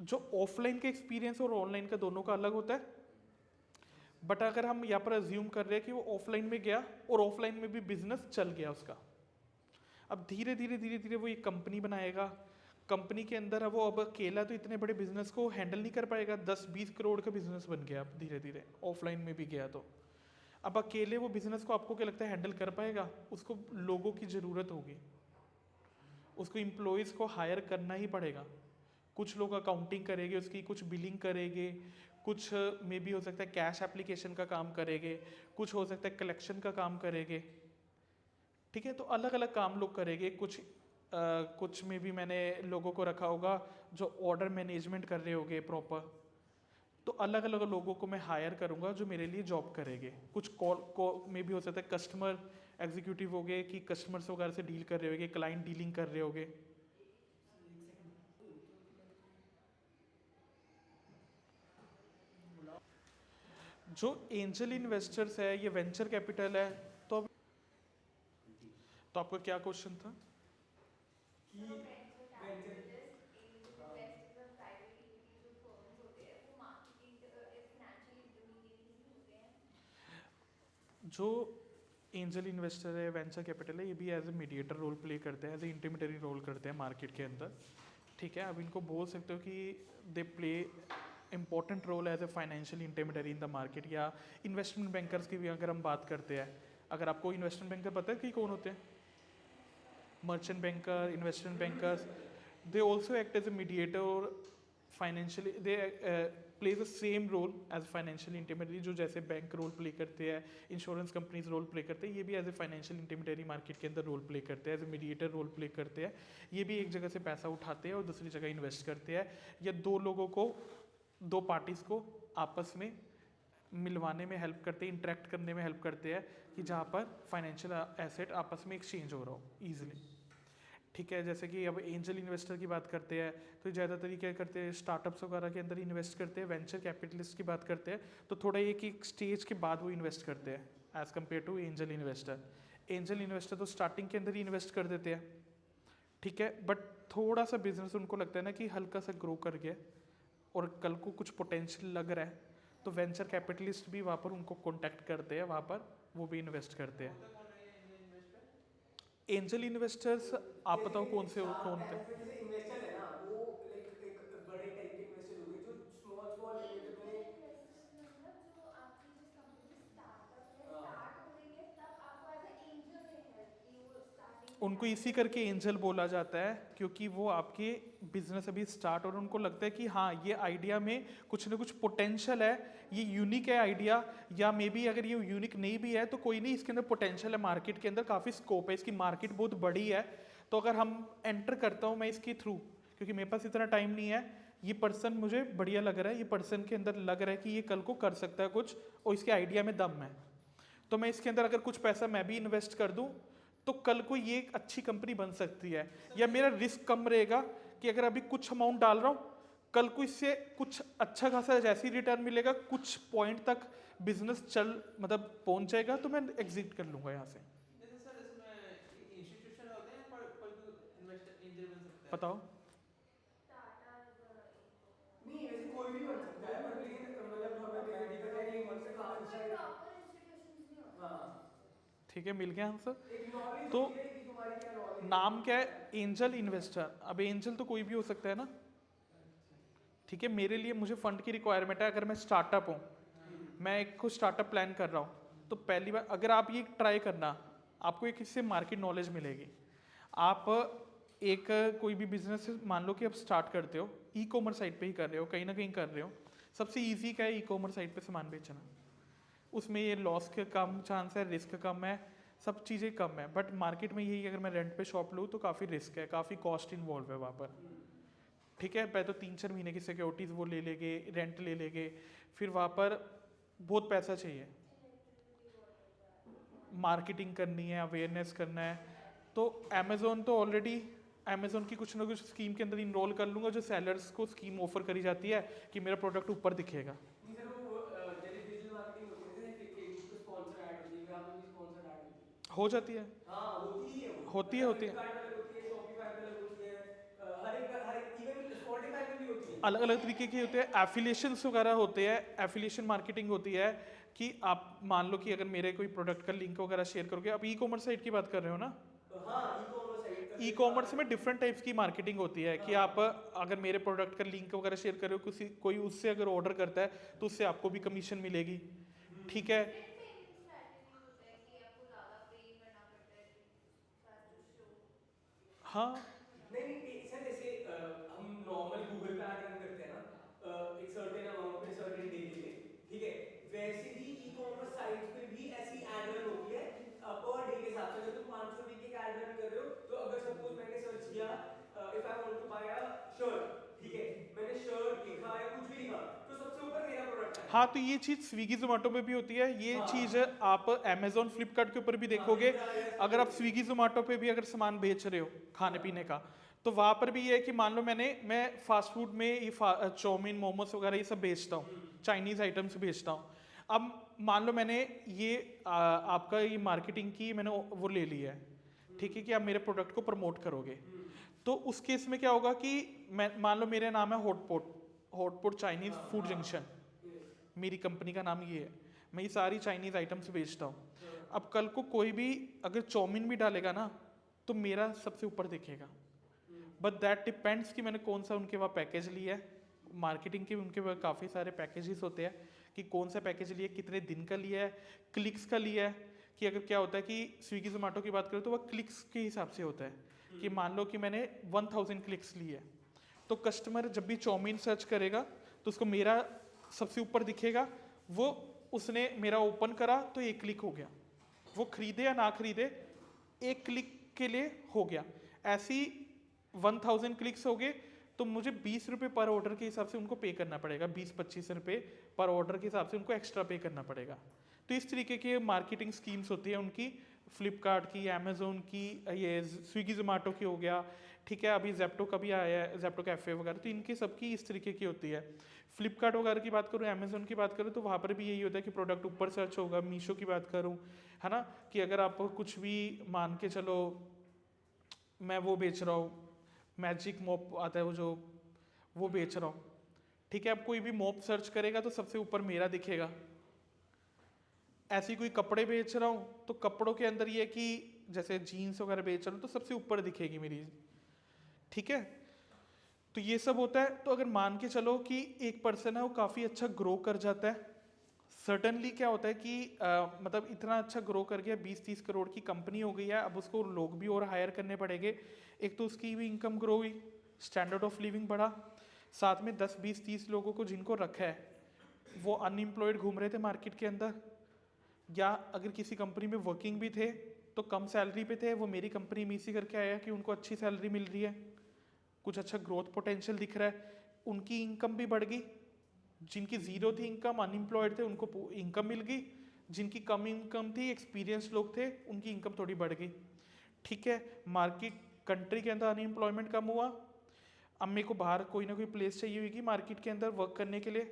जो ऑफलाइन का एक्सपीरियंस और ऑनलाइन का दोनों का अलग होता है। बट अगर हम यहाँ पर अज्यूम कर रहे हैं कि वो ऑफलाइन में गया और ऑफलाइन में भी बिजनेस चल गया उसका, अब धीरे धीरे वो एक कंपनी बनाएगा। कंपनी के अंदर अब वो अब अकेला तो इतने बड़े बिजनेस को हैंडल नहीं कर पाएगा, 10-20 करोड़ का बिजनेस बन गया अब धीरे धीरे ऑफलाइन में भी गया तो। अब अकेले वो बिजनेस को आपको क्या लगता है हैंडल कर पाएगा? उसको लोगों की ज़रूरत होगी, उसको एम्प्लॉयज़ को हायर करना ही पड़ेगा। कुछ लोग अकाउंटिंग करेंगे उसकी, कुछ बिलिंग करेंगे, कुछ मे बी हो सकता है कैश एप्लीकेशन का काम करेंगे, कुछ हो सकता है कलेक्शन का काम करेंगे। ठीक है, तो अलग अलग काम लोग करेंगे। कुछ में भी मैंने लोगों को रखा होगा जो ऑर्डर मैनेजमेंट कर रहे होंगे प्रॉपर। तो अलग अलग लोगों को मैं हायर करूंगा जो मेरे लिए जॉब करेंगे। कुछ कॉल में भी हो सकता है कस्टमर एग्जीक्यूटिव हो गए कि कस्टमर्स वगैरह से डील कर रहे होंगे, क्लाइंट डीलिंग कर रहे होंगे। जो एंजल इन्वेस्टर्स है, ये वेंचर कैपिटल है। तो अब तो आपका क्या क्वेश्चन था? कि So venture venture capitalists, angel investors और private equity जो firms होते हैं वो marketing financial intermediaries ही होते हैं। जो एंजल इन्वेस्टर है, वेंचर कैपिटल है, ये भी as a mediator role play करते हैं, एज ए इंटरमीडियरी रोल करते हैं मार्केट के अंदर। ठीक है, अब इनको बोल सकते हो कि they play important role as a financial intermediary in the market. या इन्वेस्टमेंट बैंकर्स की भी अगर हम बात करते हैं, अगर आपको इन्वेस्टमेंट बैंकर पता है कि कौन होते हैं? Merchant banker, investment bankers, they also act as a mediator financially, they plays the same role as financial intermediary. जो जैसे बैंक रोल प्ले करते हैं, इंश्योरेंस कंपनीज रोल प्ले करते हैं, ये भी as a financial intermediary market के अंदर रोल प्ले करते हैं, as a mediator role play करते हैं। ये भी एक जगह से पैसा उठाते हैं और दूसरी जगह इन्वेस्ट करते हैं, या दो लोगों को, दो पार्टीज को आपस में मिलवाने में हेल्प करते हैं, इंटरेक्ट करने में हेल्प करते हैं, कि जहाँ पर फाइनेंशियल एसेट आपस में एक्सचेंज हो रहा हो ईजिली। ठीक है, जैसे कि अब एंजल इन्वेस्टर की बात करते हैं तो ज़्यादातर ये क्या करते हैं, स्टार्टअप्स वगैरह के अंदर इन्वेस्ट करते हैं। वेंचर कैपिटलिस्ट की बात करते हैं तो थोड़ा एक स्टेज के बाद वो इन्वेस्ट करते हैं as compare to angel investor. Angel investor तो स्टार्टिंग के अंदर ही इन्वेस्ट कर देते हैं। ठीक है, बट थोड़ा सा बिजनेस उनको लगता है ना कि हल्का सा ग्रो कर गया और कल को कुछ पोटेंशियल लग रहा है, तो वेंचर कैपिटलिस्ट भी वहाँ पर उनको कॉन्टैक्ट करते हैं, वहाँ पर वो भी इन्वेस्ट करते हैं। एंजल इन्वेस्टर्स आप बताओ कौन से कौन थे? फिर जैसे इन्वेस्टर है ना, वो लाइक एक बड़े टाइप के इन्वेस्टर हो गए जो स्मॉल स्मॉल एंजल अपने। इन्वेस्टर्स मतलब जो आपकी जिस कंपनी स्टार्टअप है हाँ स्टार्ट हो रही है तब आपको as a angel they help की वो स्टार्टिंग में उनको इसी कैपिटल करके एंजल बोला जाता है, क्योंकि वो आपके बिजनेस अभी स्टार्ट और उनको लगता है कि हाँ ये आइडिया में कुछ ना कुछ पोटेंशियल है, ये यूनिक है आइडिया, या मे बी अगर ये यूनिक नहीं भी है तो कोई नहीं, इसके अंदर पोटेंशियल है, मार्केट के अंदर काफ़ी स्कोप है, इसकी मार्केट बहुत बड़ी है। तो अगर हम एंटर करता हूँ मैं इसके थ्रू, क्योंकि मेरे पास इतना टाइम नहीं है, ये पर्सन मुझे बढ़िया लग रहा है, ये पर्सन के अंदर लग रहा है कि ये कल को कर सकता है कुछ और इसके आइडिया में दम है, तो मैं इसके अंदर अगर कुछ पैसा मैं भी इन्वेस्ट कर दूं तो कल को ये एक अच्छी कंपनी बन सकती है, या मेरा रिस्क कम रहेगा कि अगर अभी कुछ अमाउंट डाल रहा हूँ, कल को इससे कुछ अच्छा खासा जैसे ही रिटर्न मिलेगा, कुछ पॉइंट तक बिजनेस चल मतलब पहुंच जाएगा, तो मैं एग्जिट कर लूंगा यहाँ से। जैसे सर इसमें इंस्टीट्यूशन होते हैं, कोई कोई भी इन्वेस्टर एंजल बन सकता है। बताओ। ठीक है, मिल गया आंसर। एक नॉलेज तो होती है कि तुम्हारी क्या नॉलेज नाम क्या है? Angel investor. अब एंजल तो कोई भी हो सकता है ना, ठीक है। मेरे लिए मुझे फंड की रिक्वायरमेंट है, अगर मैं स्टार्टअप हूँ, मैं एक को स्टार्टअप प्लान कर रहा हूँ, तो पहली बार अगर आप ये ट्राई करना, आपको एक इससे मार्केट नॉलेज मिलेगी। आप एक कोई भी बिजनेस मान लो कि आप स्टार्ट करते हो, ई कॉमर्स साइट पे ही कर रहे हो, कहीं ना कहीं कर रहे हो। सबसे इजी क्या है? ई कॉमर्स साइट पे सामान बेचना। उसमें ये लॉस के कम चांस है, रिस्क कम है, सब चीज़ें कम है। बट मार्केट में यही, अगर मैं रेंट पे शॉप लूँ तो काफ़ी रिस्क है, काफ़ी कॉस्ट इन्वॉल्व है वहाँ पर। ठीक है, पहले तो 3-4 महीने की सिक्योरिटीज़ वो ले लेंगे, रेंट ले लेंगे, फिर वहाँ पर बहुत पैसा चाहिए, मार्केटिंग करनी है, अवेयरनेस करना है। तो अमेज़ोन तो ऑलरेडी, अमेज़ोन की कुछ ना कुछ स्कीम के अंदर इनरोल कर लूँगा, जो सेलर्स को स्कीम ऑफर करी जाती है कि मेरा प्रोडक्ट ऊपर दिखेगा। नहीं सर, वो जैसे डिजिटल मार्केटिंग होती है ना, जैसे फेसबुक पे स्पॉन्सर ऐड होती है, यहाँ पे भी स्पॉन्सर ऐड होती है। हो जाती है, हाँ होती ही है वो, होती है, मतलब होती है। फ्लिपकार्ट में अलग होती है, शॉपिफाई पे अलग होती है, हर एक इवन स्पॉटिफाई पे भी होती है। अलग अलग तरीके के होते हैं, एफिलिएशंस वगैरह होते हैं, एफिलिएशन मार्केटिंग होती है कि आप मान लो कि अगर मेरे कोई प्रोडक्ट का लिंक वगैरह शेयर करोगे, आप ई कॉमर्स साइट की बात कर रहे हो ना? हाँ e commerce site, e commerce में डिफरेंट टाइप्स की मार्केटिंग होती है कि आप अगर मेरे प्रोडक्ट का लिंक वगैरह शेयर करो, किसी कोई उससे अगर ऑर्डर करता है तो उससे आपको भी कमीशन मिलेगी। ठीक है, डिफरेंट पेमेंट स्ट्रैटेजी होता है कि आपको ज़्यादा पे करना पड़ता है टू स्टार्ट टू शो। हाँ। नहीं नहीं सर, जैसे हम नॉर्मल गूगल पे ऐड रन करते हैं ना, एक सर्टेन अमाउंट पे सर्टेन डे के लिए, ठीक है, वैसे ही ई कॉमर्स साइट्स पे भी ऐसी ऐड रन होती है पर डे के हिसाब से। अगर तुम 500 रुपए की ऐड रन कर रहे हो, तो अगर सपोज मैंने सर्च किया if I want to buy a shirt, ठीक है, मैंने शर्ट लिखा या कुछ भी लिखा, तो सबसे ऊपर मेरा प्रोडक्ट है। हाँ, तो ये चीज़ स्विगी जोमेटो में भी होती है, ये हाँ। चीज़ आप अमेजोन फ्लिपकार्ट के ऊपर भी देखोगे। अगर आप स्विगी जोमेटो पे भी अगर सामान बेच रहे हो खाने पीने का, तो वहाँ पर भी ये है कि मान लो मैं फास्ट फूड में ये चाउमीन मोमोज वगैरह ये सब बेचता हूँ, चाइनीज़ आइटम्स बेचता हूँ। अब मान लो मैंने ये आपका ये मार्केटिंग की मैंने वो ले लिया है, ठीक है, कि आप मेरे प्रोडक्ट को प्रमोट करोगे। तो उस केस में क्या होगा कि मैं मान लो मेरा नाम है hotpot, hotpot Chinese food junction, मेरी कंपनी का नाम ये है, मैं ये सारी चाइनीज़ आइटम्स बेचता हूँ। अब कल को कोई भी अगर चाउमीन भी डालेगा ना, तो मेरा सबसे ऊपर दिखेगा। बट दैट डिपेंड्स कि मैंने कौन सा उनके वहाँ पैकेज लिया है। मार्केटिंग के उनके वहाँ काफ़ी सारे पैकेजेस होते हैं कि कौन सा पैकेज लिया है, कितने दिन का लिया है, क्लिक्स का लिया है। कि अगर क्या होता है कि स्विगी जोमेटो की बात करें तो वह क्लिक्स के हिसाब से होता है कि मान लो कि मैंने 1000 क्लिक्स लिए है, तो कस्टमर जब भी चाउमीन सर्च करेगा तो उसको मेरा सबसे ऊपर दिखेगा। वो उसने मेरा ओपन करा तो एक क्लिक हो गया, वो खरीदे या ना खरीदे एक क्लिक के लिए हो गया। ऐसी 1000 क्लिक्स हो गए तो मुझे 20 रुपये पर ऑर्डर के हिसाब से उनको पे करना पड़ेगा, 20-25 रुपये पर ऑर्डर के हिसाब से उनको एक्स्ट्रा पे करना पड़ेगा। तो इस तरीके की मार्केटिंग स्कीम्स होती है उनकी, फ्लिपकार्ट की, अमेजोन की, ये स्विगी जोमेटो की हो गया, ठीक है, अभी जेप्टो का भी आया है, जेप्टो कैफे वगैरह, तो इनकी सबकी इस तरीके की होती है। फ्लिपकार्ट वगैरह की बात करूँ, अमेजोन की बात करूँ, तो वहाँ पर भी यही होता है कि प्रोडक्ट ऊपर सर्च होगा। मीशो की बात करूँ, है ना, कि अगर आप कुछ भी मान के चलो, मैं वो बेच रहा हूँ, मैजिक मॉप आता है वो बेच रहा हूँ, ठीक है, अब कोई भी मॉप सर्च करेगा तो सबसे ऊपर मेरा दिखेगा। ऐसी कोई कपड़े बेच रहा हूँ तो कपड़ों के अंदर ये कि जैसे जीन्स वगैरह बेच रहा हूँ तो सबसे ऊपर दिखेगी मेरी, ठीक है। तो ये सब होता है। तो अगर मान के चलो कि एक पर्सन है वो काफ़ी अच्छा ग्रो कर जाता है, सर्टनली क्या होता है कि मतलब इतना अच्छा ग्रो कर गया, 20-30 करोड़ की कंपनी हो गई है, अब उसको लोग भी और हायर करने पड़ेंगे। एक तो उसकी भी इनकम ग्रो हुई, स्टैंडर्ड ऑफ लिविंग बढ़ा, साथ में 10-20-30 लोगों को जिनको रखा है वो अनएम्प्लॉयड घूम रहे थे मार्केट के अंदर, या अगर किसी कंपनी में वर्किंग भी थे तो कम सैलरी पे थे, वो मेरी कंपनी में इसी करके आया कि उनको अच्छी सैलरी मिल रही है, कुछ अच्छा ग्रोथ पोटेंशियल दिख रहा है, उनकी इनकम भी बढ़ गई। जिनकी जीरो थी इनकम, अनएम्प्लॉयड थे, उनको इनकम मिल गई। जिनकी कम इनकम थी, एक्सपीरियंस लोग थे, उनकी इनकम थोड़ी बढ़ गई, ठीक है। मार्केट कंट्री के अंदर अनएम्प्लॉयमेंट कम हुआ। अब मेरे को बाहर कोई ना कोई प्लेस चाहिए होगी मार्केट के अंदर वर्क करने के लिए,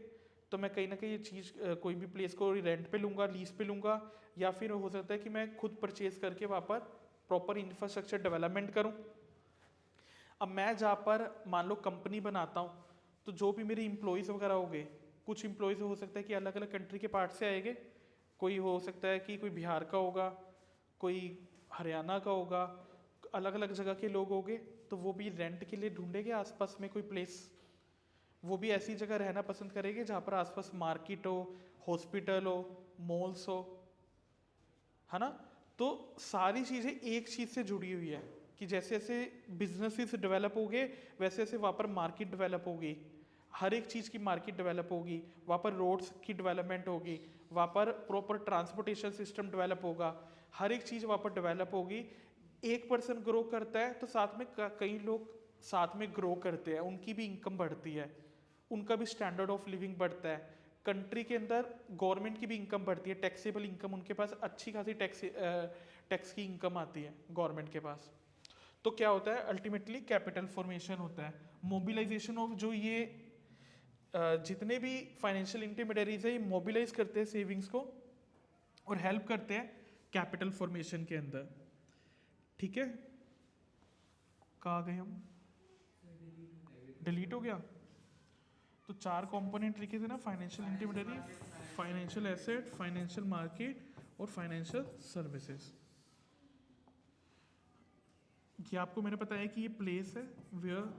तो मैं कहीं ना कहीं ये चीज़ कोई भी प्लेस को रेंट पे लूँगा, लीज पे लूँगा, या फिर हो सकता है कि मैं खुद परचेज करके वहाँ पर प्रॉपर इंफ्रास्ट्रक्चर डेवलपमेंट करूँ। अब मैं जहाँ पर मान लो कंपनी बनाता हूँ, तो जो भी मेरे इम्प्लॉयज़ वगैरह हो गए, कुछ इम्प्लॉयज़ हो सकता है कि अलग अलग कंट्री के पार्ट से आएंगे, कोई हो सकता है कि कोई बिहार का होगा, कोई हरियाणा का होगा, अलग अलग जगह के लोग होंगे, तो वो भी रेंट के लिए ढूंढेंगे आसपास में कोई प्लेस। वो भी ऐसी जगह रहना पसंद करेंगे जहाँ पर आसपास मार्केट हो, हॉस्पिटल हो, मॉल्स हो, है ना। तो सारी चीज़ें एक चीज़ से जुड़ी हुई है कि जैसे जैसे बिजनेसेस डेवलप होंगे वैसे वैसे वहाँ पर मार्केट डेवलप होगी, हर एक चीज़ की मार्केट डेवलप होगी, वहाँ पर रोड्स की डेवलपमेंट होगी, वहाँ पर प्रॉपर ट्रांसपोर्टेशन सिस्टम डेवलप होगा, हर एक चीज़ वहाँ पर डेवलप होगी। एक पर्सन ग्रो करता है तो साथ में कई लोग साथ में ग्रो करते हैं, उनकी भी इनकम बढ़ती है, उनका भी स्टैंडर्ड ऑफ लिविंग बढ़ता है। कंट्री के अंदर गवर्नमेंट की भी इनकम बढ़ती है, टैक्सेबल इनकम, उनके पास अच्छी खासी टैक्स की इनकम आती है गवर्नमेंट के पास। तो क्या होता है, अल्टीमेटली कैपिटल फॉर्मेशन होता है, मोबिलाइजेशन ऑफ जो ये जितने भी फाइनेंशियल इंटरमीडियरीज है ये मोबिलाइज करते हैं सेविंग्स को और हेल्प करते हैं कैपिटल फॉर्मेशन के अंदर। ठीक है, कहाँ गए हम, डिलीट हो गया। तो 4 कंपोनेंट लिखे थे ना, financial intermediary, financial asset, financial market और फाइनेंशियल सर्विसेज। ये आपको मैंने बताया कि ये प्लेस है where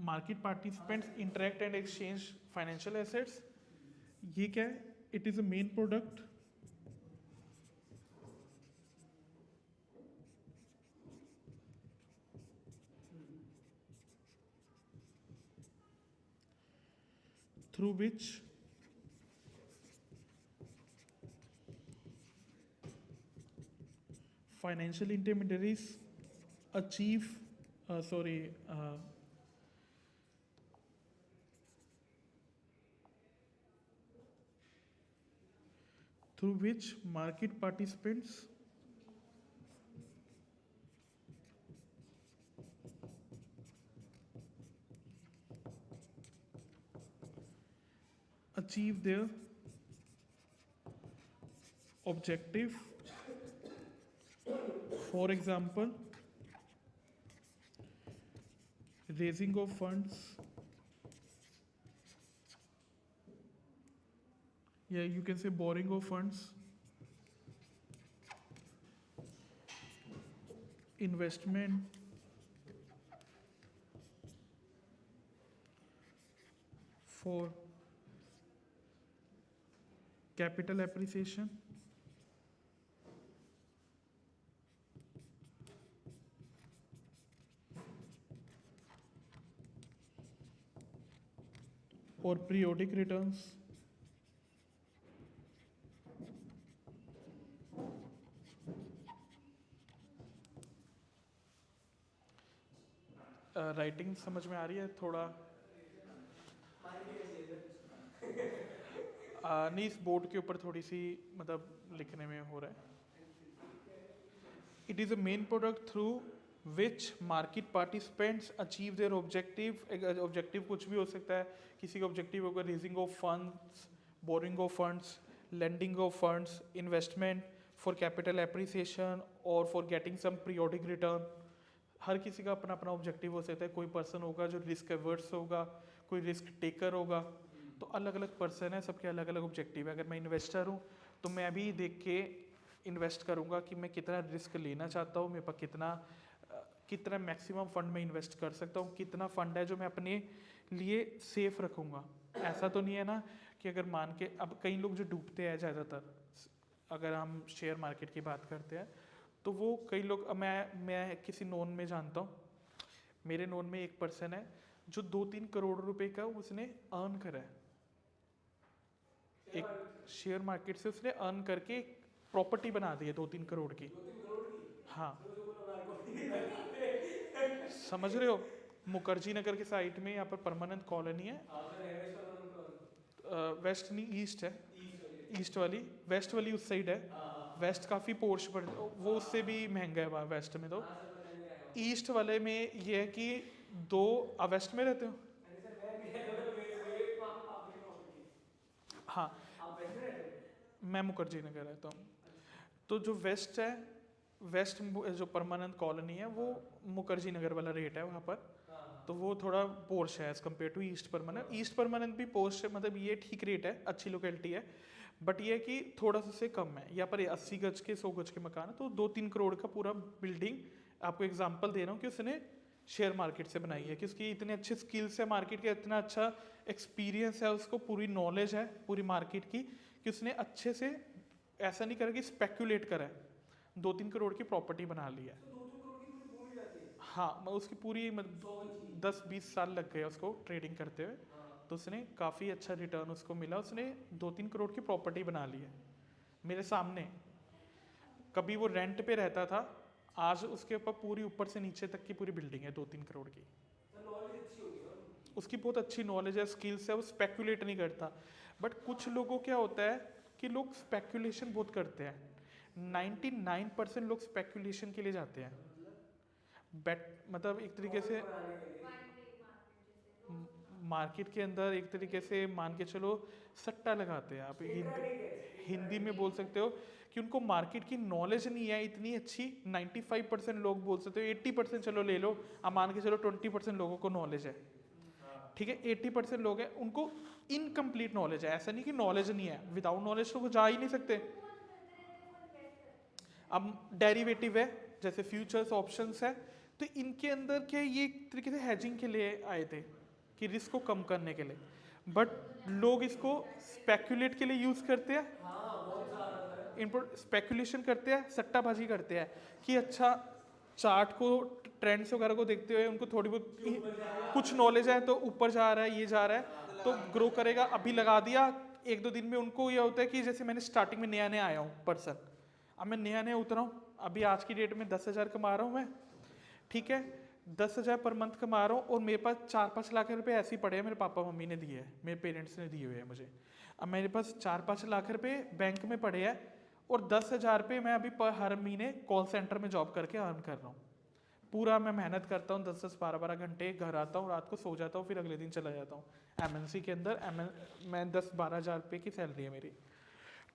market participants interact and exchange financial assets. ये क्या है, it is a main product through which financial intermediaries achieve through which market participants achieve their objective. For example, raising of funds, yeah, you can say borrowing of funds, investment, for capital appreciation, or periodic returns, writing समझ में आ रही है थोड़ा? नहीं, इस board के ऊपर थोड़ी सी मतलब लिखने में हो रहा है। It is a main product through which market participants achieve their objective. Objective कुछ भी हो सकता है, किसी का ऑब्जेक्टिव होगा raising of funds, borrowing of funds, lending of funds, investment for capital appreciation और for getting some periodic return. हर किसी का अपना अपना ऑब्जेक्टिव हो सकता है। कोई पर्सन होगा जो रिस्क एवर्स होगा, कोई रिस्क टेकर होगा, तो अलग अलग पर्सन है, सबके अलग अलग ऑब्जेक्टिव है। अगर मैं इन्वेस्टर हूँ तो मैं भी देख के इन्वेस्ट करूँगा कि मैं कितना रिस्क लेना चाहता हूँ, मेरे पास कितना मैक्सिमम फंड में इन्वेस्ट कर सकता हूँ, कितना फंड है जो मैं अपने लिए सेफ रखूँगा। ऐसा तो नहीं है ना कि अगर मान के, अब कई लोग जो डूबते हैं ज़्यादातर, अगर हम शेयर मार्केट की बात करते हैं तो वो कई लोग, मैं किसी नोन में जानता हूँ, मेरे नोन में एक पर्सन है जो 2-3 करोड़ रुपए का उसने अर्न करा है, एक शेयर मार्केट से उसने अर्न करके एक प्रॉपर्टी बना दी है 2-3 करोड़ की। 2-3 करोड़ की? हाँ, तो जो बोला नार्को समझ रहे हो, मुखर्जी नगर के साइड में यहाँ पर परमानेंट कॉलोनी है, वेस्ट नहीं ईस्ट है, ईस्ट वाली, वेस्ट वाली उस साइड है, वेस्ट काफ़ी पोर्श पर, वो उससे भी महंगा है वहाँ वेस्ट में। तो ईस्ट वाले में ये है कि वेस्ट में रहते हो? हाँ, मैं मुखर्जी नगर रहता हूँ। तो जो वेस्ट है, वेस्ट जो परमानेंट कॉलोनी है वो मुखर्जी नगर वाला रेट है वहाँ पर, तो वो थोड़ा पोर्श है as compare to east permanent. East permanent भी पोर्श है, मतलब ये ठीक रेट है, अच्छी लोकेलिटी है, बट ये है कि थोड़ा सा से कम है, यहाँ पर 80 गज के 100 गज के मकान है, तो 2-3 करोड़ का पूरा बिल्डिंग। आपको एग्जांपल दे रहा हूँ कि उसने शेयर मार्केट से बनाई है, कि उसकी इतने अच्छे स्किल्स है मार्केट के, इतना अच्छा एक्सपीरियंस है, उसको पूरी नॉलेज है पूरी मार्केट की, कि उसने अच्छे से ऐसा नहीं करा कि स्पेक्यूलेट करा है, 2-3 करोड़ की प्रॉपर्टी बना ली है। तो 2-3 करोड़ की पूरी भूमि जाती है। हाँ, मैं उसकी पूरी 10-20 साल लग गए उसको ट्रेडिंग करते हुए, हाँ। तो उसने काफ़ी अच्छा रिटर्न उसको मिला, उसने 2-3 करोड़ की प्रॉपर्टी बना ली है मेरे सामने। कभी वो रेंट पे रहता था, आज उसके ऊपर पूरी ऊपर से नीचे तक की पूरी बिल्डिंग है 2-3 करोड़ की। तो नॉलेज अच्छी होगी ना उनकी। उसकी बहुत अच्छी नॉलेज है, स्किल्स है, वो स्पेक्यूलेट नहीं करता। बट कुछ लोगों क्या होता है कि लोग स्पेक्यूलेशन बहुत करते हैं, 99% लोग स्पेक्यूलेशन के लिए जाते हैं। बेट मतलब एक तरीके से Profit बनाने के लिए। वन डे मार्केट जैसे लोग मार्केट के अंदर एक तरीके से मान के चलो सट्टा लगाते हैं। आप Intraday guess, हिंदी में intraday बोल सकते हो कि उनको मार्केट की नॉलेज नहीं है इतनी अच्छी। 95% लोग बोल सकते हो, 80% चलो ले लो, अब मान के चलो 20% लोगों को नॉलेज है, ठीक है। 80% लोग हैं उनको इनकम्प्लीट नॉलेज है, ऐसा नहीं कि नॉलेज नहीं है, विदाउट नॉलेज तो वो जा ही नहीं सकते। कौन से करते रहते हैं वो इन्वेस्ट करते हैं। अब डेरिवेटिव है, जैसे फ्यूचर्स ऑप्शंस है, तो इनके अंदर क्या ये एक तरीके से हैजिंग के लिए आए थे, कि रिस्क को कम करने के लिए। बट लोग इसको स्पेक्यूलेट के लिए यूज़ करते हैं, हाँ बहुत ज़्यादा है। इन पर स्पेकुलेशन करते हैं, सट्टाबाजी करते हैं, कि अच्छा चार्ट को ट्रेंड्स वगैरह को देखते हुए उनको थोड़ी बहुत कुछ नॉलेज है, तो ऊपर जा रहा है, ये जा रहा है तो ग्रो करेगा, अभी लगा दिया 1-2 दिन में। उनको ये होता है कि जैसे मैंने स्टार्टिंग में नया नया आया हूँ पर्सन, अब मैं नया नया उतरा हूँ, अभी आज की डेट में 10,000 कमा रहा हूँ मैं, ठीक है, 10,000 पर मंथ कमा रहा हूँ, और मेरे पास 4-5 लाख रुपए ऐसे ही पड़े हैं, मेरे पापा मम्मी ने दिए हैं, मेरे पेरेंट्स ने दिए हुए हैं मुझे। अब मेरे पास 4-5 लाख रुपए बैंक में पड़े हैं, और 10,000 रुपये मैं अभी हर महीने कॉल सेंटर में जॉब करके अर्न कर रहा हूँ। पूरा मैं मेहनत करता हूँ, 10-10 12-12 घंटे, घर आता हूँ, रात को सो जाता हूँ, फिर अगले दिन चला जाता हूँ एमएनसी के अंदर। मैं 10-12 हज़ार रुपये की सैलरी है मेरी,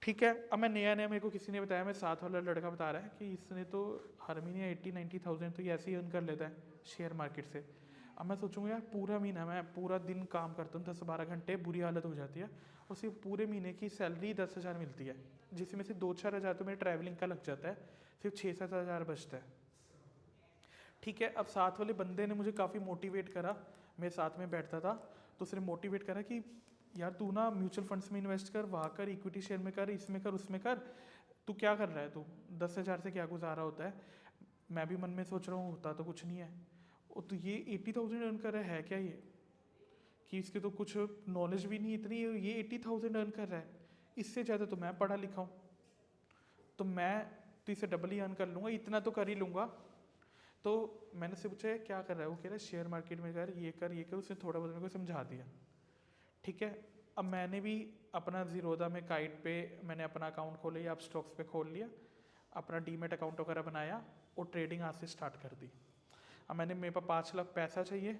ठीक है। अब मैं नया नया, मेरे को किसी ने बताया, मेरे साथ वाला लड़का बता रहा है कि इसने तो हर महीने 80-90,000 तो ये ऐसे ही अर्न कर लेता है शेयर मार्केट से। अब मैं सोचूंगा यार, पूरा महीना मैं पूरा दिन काम करता हूँ 10-12 घंटे, बुरी हालत हो जाती है, और सिर्फ पूरे महीने की सैलरी 10,000 मिलती है, जिसमें से 2-4 हज़ार तो मेरे ट्रैवलिंग का लग जाता है, सिर्फ 6-7 हज़ार बचता है, ठीक है। अब साथ वाले बंदे ने मुझे काफ़ी मोटिवेट करा, मेरे साथ में बैठता था, तो उसने मोटिवेट करा कि यार तू ना म्यूचुअल फंड्स में इन्वेस्ट कर, वहाँ कर, इक्विटी शेयर में कर, इसमें कर, उसमें कर, तू क्या कर रहा है, तू 10,000 से क्या गुजारा होता है। मैं भी मन में सोच रहा हूँ, होता तो कुछ नहीं है, और तो ये 80,000 अर्न कर रहा है क्या ये, कि इसके तो कुछ नॉलेज भी नहीं इतनी है, ये 80,000 अर्न कर रहा है, इससे ज़्यादा तो मैं पढ़ा लिखा हूँ, तो मैं तो इसे डबल ही अर्न कर लूँगा, इतना तो कर ही लूँगा। तो मैंने से पूछा क्या कर रहा है, वो कह रहा है शेयर मार्केट में कर, ये कर, ये कर, उसने थोड़ा बहुत मेरे को समझा दिया, ठीक है। अब मैंने भी अपना ज़ीरोधा में काइट पे मैंने अपना अकाउंट खोला, या आप स्टॉक्स पे खोल लिया, अपना डीमेट अकाउंट वगैरह बनाया, और ट्रेडिंग आज से स्टार्ट कर दी। अब मैंने, मेरे पास 5 लाख पैसा चाहिए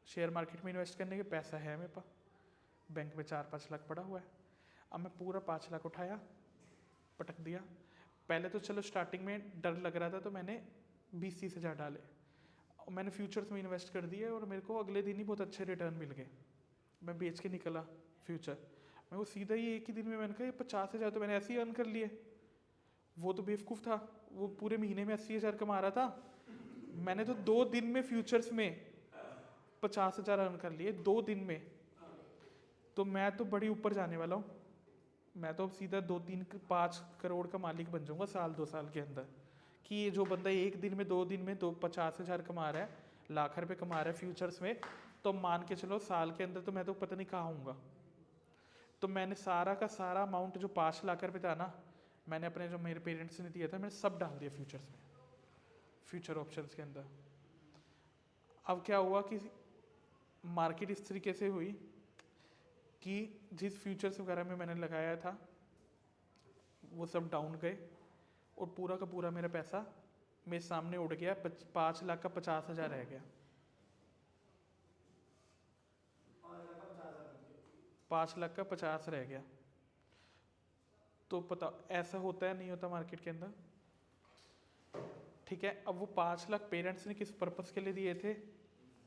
शेयर मार्केट में इन्वेस्ट करने के, पैसा है मेरे पास, बैंक में 4-5 लाख पड़ा हुआ है। अब मैं पूरा 5 लाख उठाया, पटक दिया। पहले तो चलो स्टार्टिंग में डर लग रहा था, तो मैंने 20-30 हज़ार डाले, और मैंने फ्यूचर्स में इन्वेस्ट कर दिए, और मेरे को अगले दिन ही बहुत अच्छे रिटर्न मिल गए। मैं बेच के निकला फ्यूचर, मैं वो सीधा ही एक ही दिन में, मैंने कहा ये 50 हज़ार तो मैंने ऐसे ही अर्न कर लिए। वो तो बेवकूफ़ था, वो पूरे महीने में 80 हज़ार कमा रहा था, मैंने तो 2 दिन में फ्यूचर्स में 50 हज़ार अर्न कर लिए 2 दिन में। तो मैं तो बड़ी ऊपर जाने वाला हूँ, मैं तो अब सीधा 2-3-5 करोड़ का मालिक बन जाऊँगा 1-2 साल के अंदर। कि ये जो बंदा एक दिन में 2 दिन में 50 हज़ार कमा रहा है, लाख रुपए कमा रहा है फ्यूचर्स में, तो मान के चलो साल के अंदर तो मैं तो पता नहीं कहाँ हूँगा। तो मैंने सारा का सारा अमाउंट जो 5 लाख रुपए था ना, मैंने अपने जो मेरे पेरेंट्स ने दिया था, मैंने सब डाल दिया फ्यूचर्स में, फ्यूचर ऑप्शंस के अंदर। अब क्या हुआ कि मार्केट इस तरीके से हुई कि जिस फ्यूचर्स वगैरह में मैंने लगाया था वो सब डाउन गए, और पूरा का पूरा मेरा पैसा मेरे सामने उड़ गया, 5 लाख का 50 हज़ार रह गया। 5 लाख का 50 रह गया। तो पता ऐसा होता है नहीं होता मार्केट के अंदर, ठीक है। अब वो 5 लाख पेरेंट्स ने किस पर्पस के लिए दिए थे,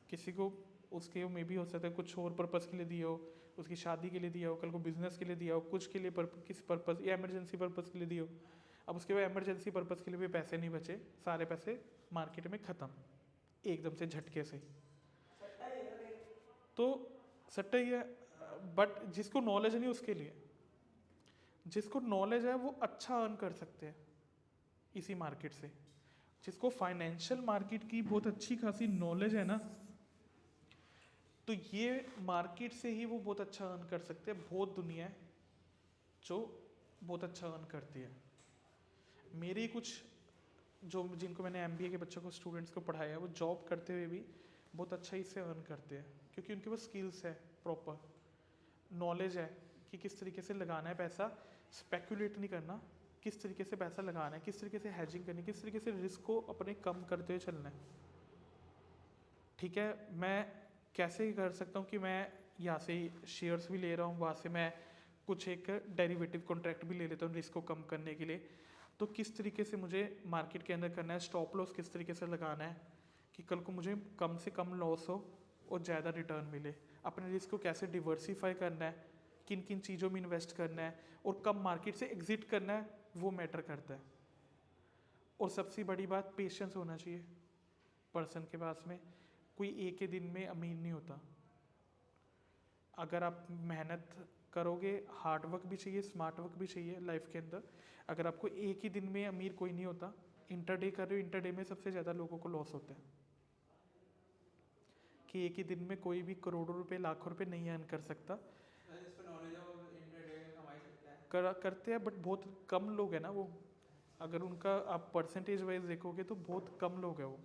किसी को उसके में भी हो सकता है कुछ और पर्पस के लिए दिए हो, उसकी शादी के लिए दिया हो, कल को बिजनेस के लिए दिया हो, कुछ के लिए किस पर्पज़ या इमरजेंसी पर्पज़ के लिए दिया हो। अब उसके बाद इमरजेंसी पर्पज़ के लिए भी पैसे नहीं बचे, सारे पैसे मार्केट में ख़त्म एकदम से झटके से। सट्टा ही है ना फिर। तो सट्टा ही है, बट जिसको नॉलेज नहीं उसके लिए, जिसको नॉलेज है वो अच्छा अर्न कर सकते हैं इसी मार्केट से। जिसको फाइनेंशियल मार्केट की बहुत अच्छी खासी नॉलेज है ना, तो ये मार्केट से ही वो बहुत अच्छा अर्न कर सकते हैं। बहुत दुनिया है जो बहुत अच्छा अर्न करती है। मेरी कुछ जो जिनको मैंने एमबीए के बच्चों को, स्टूडेंट्स को पढ़ाया है, वो जॉब करते हुए भी बहुत अच्छा इससे अर्न करते हैं, क्योंकि उनके पास स्किल्स है, प्रॉपर नॉलेज है कि किस तरीके से लगाना है पैसा, स्पेकुलेट नहीं करना, किस तरीके से पैसा लगाना है, किस तरीके से हैजिंग करनी है, किस तरीके से रिस्क को अपने कम करते हुए चलना है। ठीक है, मैं कैसे कर सकता हूँ कि मैं यहाँ से शेयर्स भी ले रहा हूँ, वहाँ से मैं कुछ एक डेरिवेटिव कॉन्ट्रैक्ट भी ले लेता हूँ रिस्क को कम करने के लिए। तो किस तरीके से मुझे मार्केट के अंदर करना है, स्टॉप लॉस किस तरीके से लगाना है कि कल को मुझे कम से कम लॉस हो और ज़्यादा रिटर्न मिले, अपने रिस्क को कैसे डिवर्सिफाई करना है, किन किन चीज़ों में इन्वेस्ट करना है और कब मार्केट से एग्जिट करना है, वो मैटर करता है। और सबसे बड़ी बात, पेशेंस होना चाहिए पर्सन के पास में। कोई एक ही दिन में अमीर नहीं होता। अगर आप मेहनत करोगे, हार्ड वर्क भी चाहिए, स्मार्ट वर्क भी चाहिए लाइफ के अंदर। अगर आपको एक ही दिन में अमीर कोई नहीं होता। इंटरडे कर रहे हो, इंटरडे में सबसे ज़्यादा लोगों को लॉस होता है कि एक ही दिन में कोई भी करोड़ों रुपए, लाखों रुपए नहीं अर्न कर सकता। करते हैं, बट बहुत कम लोग हैं ना वो। अगर उनका आप परसेंटेज वाइज देखोगे तो बहुत कम लोग हैं वो।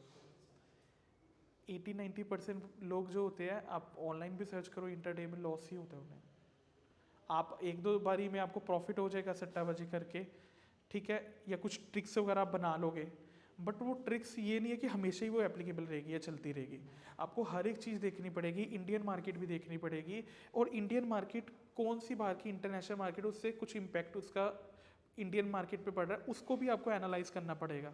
80-90% लोग जो होते हैं, आप ऑनलाइन भी सर्च करो, इंटरडे में लॉस ही होता है उन्हें। आप एक दो बारी में आपको प्रॉफिट हो जाएगा सट्टाबाजी करके, ठीक है, या कुछ ट्रिक्स वगैरह आप बना लोगे, बट वो ट्रिक्स ये नहीं है कि हमेशा ही वो एप्लीकेबल रहेगी या चलती रहेगी। आपको हर एक चीज़ देखनी पड़ेगी, इंडियन मार्केट भी देखनी पड़ेगी, और इंडियन मार्केट कौन सी बाहर की इंटरनेशनल मार्केट, उससे कुछ इम्पैक्ट उसका इंडियन मार्केट पे पड़ रहा है, उसको भी आपको एनालाइज करना पड़ेगा।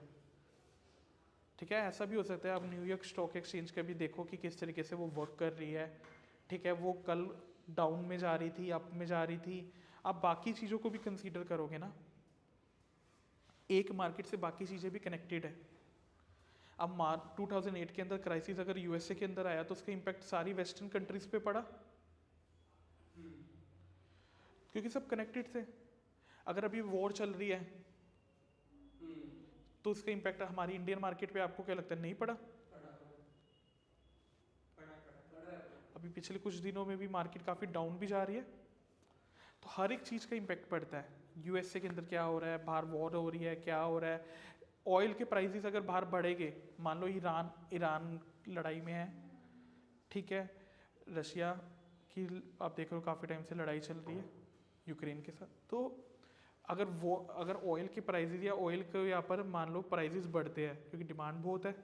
ठीक है, ऐसा भी हो सकता है आप न्यूयॉर्क स्टॉक एक्सचेंज का भी देखो कि किस तरीके से वो वर्क कर रही है। ठीक है, वो कल डाउन में जा रही थी, अप में जा रही थी। आप बाकी चीज़ों को भी कंसीडर करोगे ना, एक मार्केट से बाकी चीज़ें भी कनेक्टेड है। अब 2008 के अंदर क्राइसिस अगर यूएसए के अंदर आया तो उसका इम्पैक्ट सारी वेस्टर्न कंट्रीज पे पड़ा, क्योंकि सब कनेक्टेड थे। अगर अभी वॉर चल रही है तो उसका इम्पैक्ट हमारी इंडियन मार्केट पे आपको क्या लगता है, नहीं पड़ा? अभी पिछले कुछ दिनों में भी मार्केट काफ़ी डाउन भी जा रही है। तो हर एक चीज़ का इम्पैक्ट पड़ता है। यूएसए के अंदर क्या हो रहा है, बाहर वॉर हो रही है, क्या हो रहा है, ऑयल के प्राइसेस अगर बाहर बढ़ेंगे, मान लो ईरान लड़ाई में है, ठीक है, रशिया की आप देख रहे हो काफ़ी टाइम से लड़ाई चल रही है यूक्रेन के साथ। तो अगर ऑयल के प्राइसेस या ऑयल के यहाँ पर मान लो प्राइसेस बढ़ते हैं क्योंकि डिमांड बहुत है,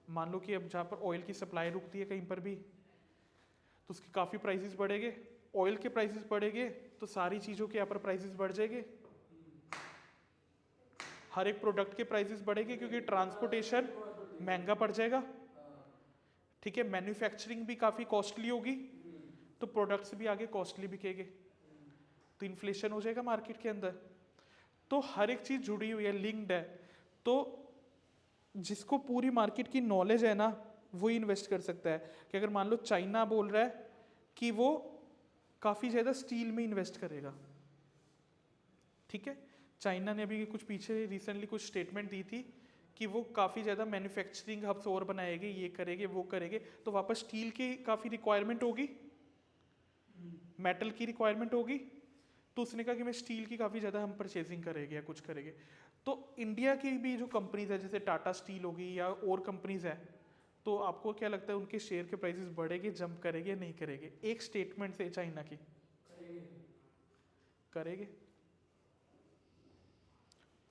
मान लो कि अब जहाँ पर ऑयल की सप्लाई रुकती है कहीं पर भी तो उसके काफ़ी प्राइसेस बढ़ेंगे। ऑयल के प्राइसेस बढ़ेंगे तो सारी चीज़ों के यहाँ पर प्राइसेस बढ़ जाएंगे, हर एक प्रोडक्ट के प्राइसेस बढ़ेंगे क्योंकि ट्रांसपोर्टेशन महंगा पड़ जाएगा। ठीक है, मैन्युफैक्चरिंग भी काफ़ी कॉस्टली होगी तो प्रोडक्ट्स भी आगे कॉस्टली बिकेंगे, तो इन्फ्लेशन हो जाएगा मार्केट के अंदर। तो हर एक चीज़ जुड़ी हुई है, लिंक्ड है। तो जिसको पूरी मार्केट की नॉलेज है ना, वो इन्वेस्ट कर सकता है। कि अगर मान लो चाइना बोल रहा है कि वो काफ़ी ज़्यादा स्टील में इन्वेस्ट करेगा, ठीक है, चाइना ने अभी कुछ पीछे रिसेंटली कुछ स्टेटमेंट दी थी कि वो काफ़ी ज़्यादा मैन्युफैक्चरिंग हब्स और बनाएंगे, ये करेंगे वो करेंगे, तो वापस स्टील की काफ़ी रिक्वायरमेंट होगी, मेटल की रिक्वायरमेंट होगी। तो उसने कहा कि मैं स्टील की काफ़ी ज़्यादा हम परचेजिंग करेंगे या कुछ करेंगे। तो इंडिया की भी जो कंपनीज है जैसे टाटा स्टील होगी या और कंपनीज है, तो आपको क्या लगता है उनके शेयर के प्राइसेस बढ़ेंगे, जंप करेंगे, नहीं करेंगे? एक स्टेटमेंट से चाइना की करेंगे।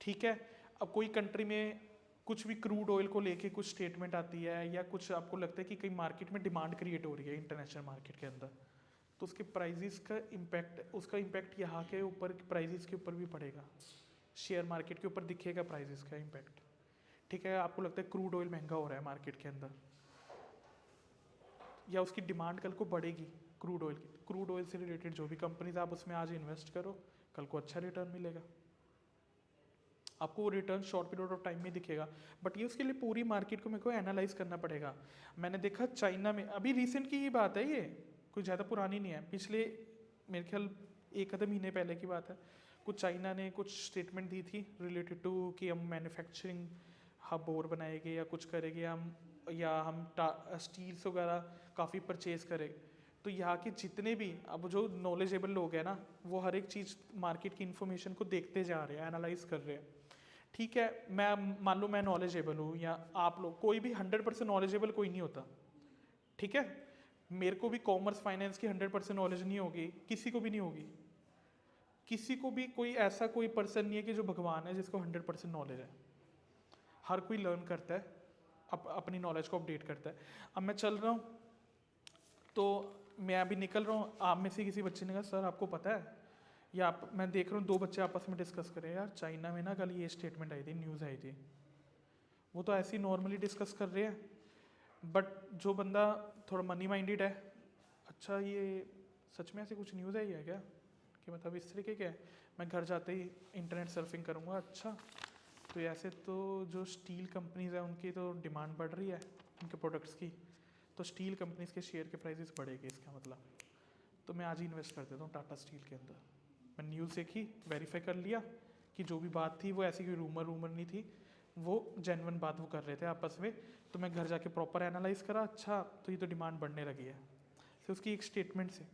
ठीक है, अब कोई कंट्री में कुछ भी क्रूड ऑयल को लेके कुछ स्टेटमेंट आती है या कुछ आपको लगता है कि कहीं मार्केट में डिमांड क्रिएट हो रही है इंटरनेशनल मार्केट के अंदर, तो उसके प्राइजेस का इम्पैक्ट, उसका इम्पैक्ट यहाँ के ऊपर प्राइजेस के ऊपर भी पड़ेगा, शेयर मार्केट के ऊपर दिखेगा प्राइजेस का इम्पैक्ट। ठीक है, आपको लगता है क्रूड ऑयल महंगा हो रहा है मार्केट के अंदर या उसकी डिमांड कल को बढ़ेगी क्रूड ऑयल की, क्रूड ऑयल से रिलेटेड जो भी कंपनीज आप उसमें आज इन्वेस्ट करो, कल को अच्छा रिटर्न मिलेगा आपको। वो return short period of time में दिखेगा, बट ये उसके लिए पूरी मार्केट को मेरे को एनालाइज करना पड़ेगा। मैंने देखा चाइना में, अभी रिसेंट की ही बात है, ये कोई ज़्यादा पुरानी नहीं है, पिछले मेरे ख्याल एक आधे महीने पहले की बात है। कुछ चाइना ने कुछ स्टेटमेंट दी थी रिलेटेड टू कि हम मैन्युफैक्चरिंग हब और बनाएंगे या कुछ करेंगे हम, या हम स्टील्स वगैरह काफ़ी परचेज करें। तो यहाँ के जितने भी अब जो नॉलेजेबल लोग हैं ना, वो हर एक चीज़ मार्केट की इन्फॉर्मेशन को देखते जा रहे हैं, एनालाइज कर रहे हैं। ठीक है, मैं मान लो मैं नॉलेजेबल हूँ या आप लोग, कोई भी 100% नॉलेजेबल कोई नहीं होता, ठीक है। मेरे को भी कॉमर्स फाइनेंस की 100% नॉलेज नहीं होगी, किसी को भी नहीं होगी, किसी को भी कोई ऐसा कोई पर्सन नहीं है कि जो भगवान है जिसको 100% नॉलेज है। हर कोई लर्न करता है, अपनी नॉलेज को अपडेट करता है। अब मैं चल रहा हूँ तो मैं अभी निकल रहा हूँ, आप में से किसी बच्चे ने कहा सर आपको पता है, या आप, मैं देख रहा हूँ दो बच्चे आपस में डिस्कस करें, यार चाइना में ना कल ये स्टेटमेंट आई थी, न्यूज़ आई थी। वो तो ऐसे ही नॉर्मली डिस्कस कर रहे हैं, बट जो बंदा थोड़ा मनी माइंडेड है, अच्छा ये सच में ऐसी कुछ न्यूज़ आई है क्या, कि मतलब इस तरीके के है। मैं घर जाते ही इंटरनेट सर्फिंग करूँगा, अच्छा तो ऐसे तो जो स्टील कंपनीज है उनकी तो डिमांड बढ़ रही है उनके प्रोडक्ट्स की, तो स्टील कंपनीज के शेयर के प्राइसेस बढ़ेंगे, इसका मतलब तो मैं आज ही इन्वेस्ट कर देता हूँ टाटा स्टील के अंदर। मैं न्यूज़ देखी, वेरीफाई कर लिया कि जो भी बात थी वो ऐसी कोई रूमर नहीं थी, वो जेन्युइन बात वो कर रहे थे आपस में। तो मैं घर जाके प्रॉपर एनालाइज करा, अच्छा तो ये तो डिमांड बढ़ने लगी है, फिर उसकी एक स्टेटमेंट से।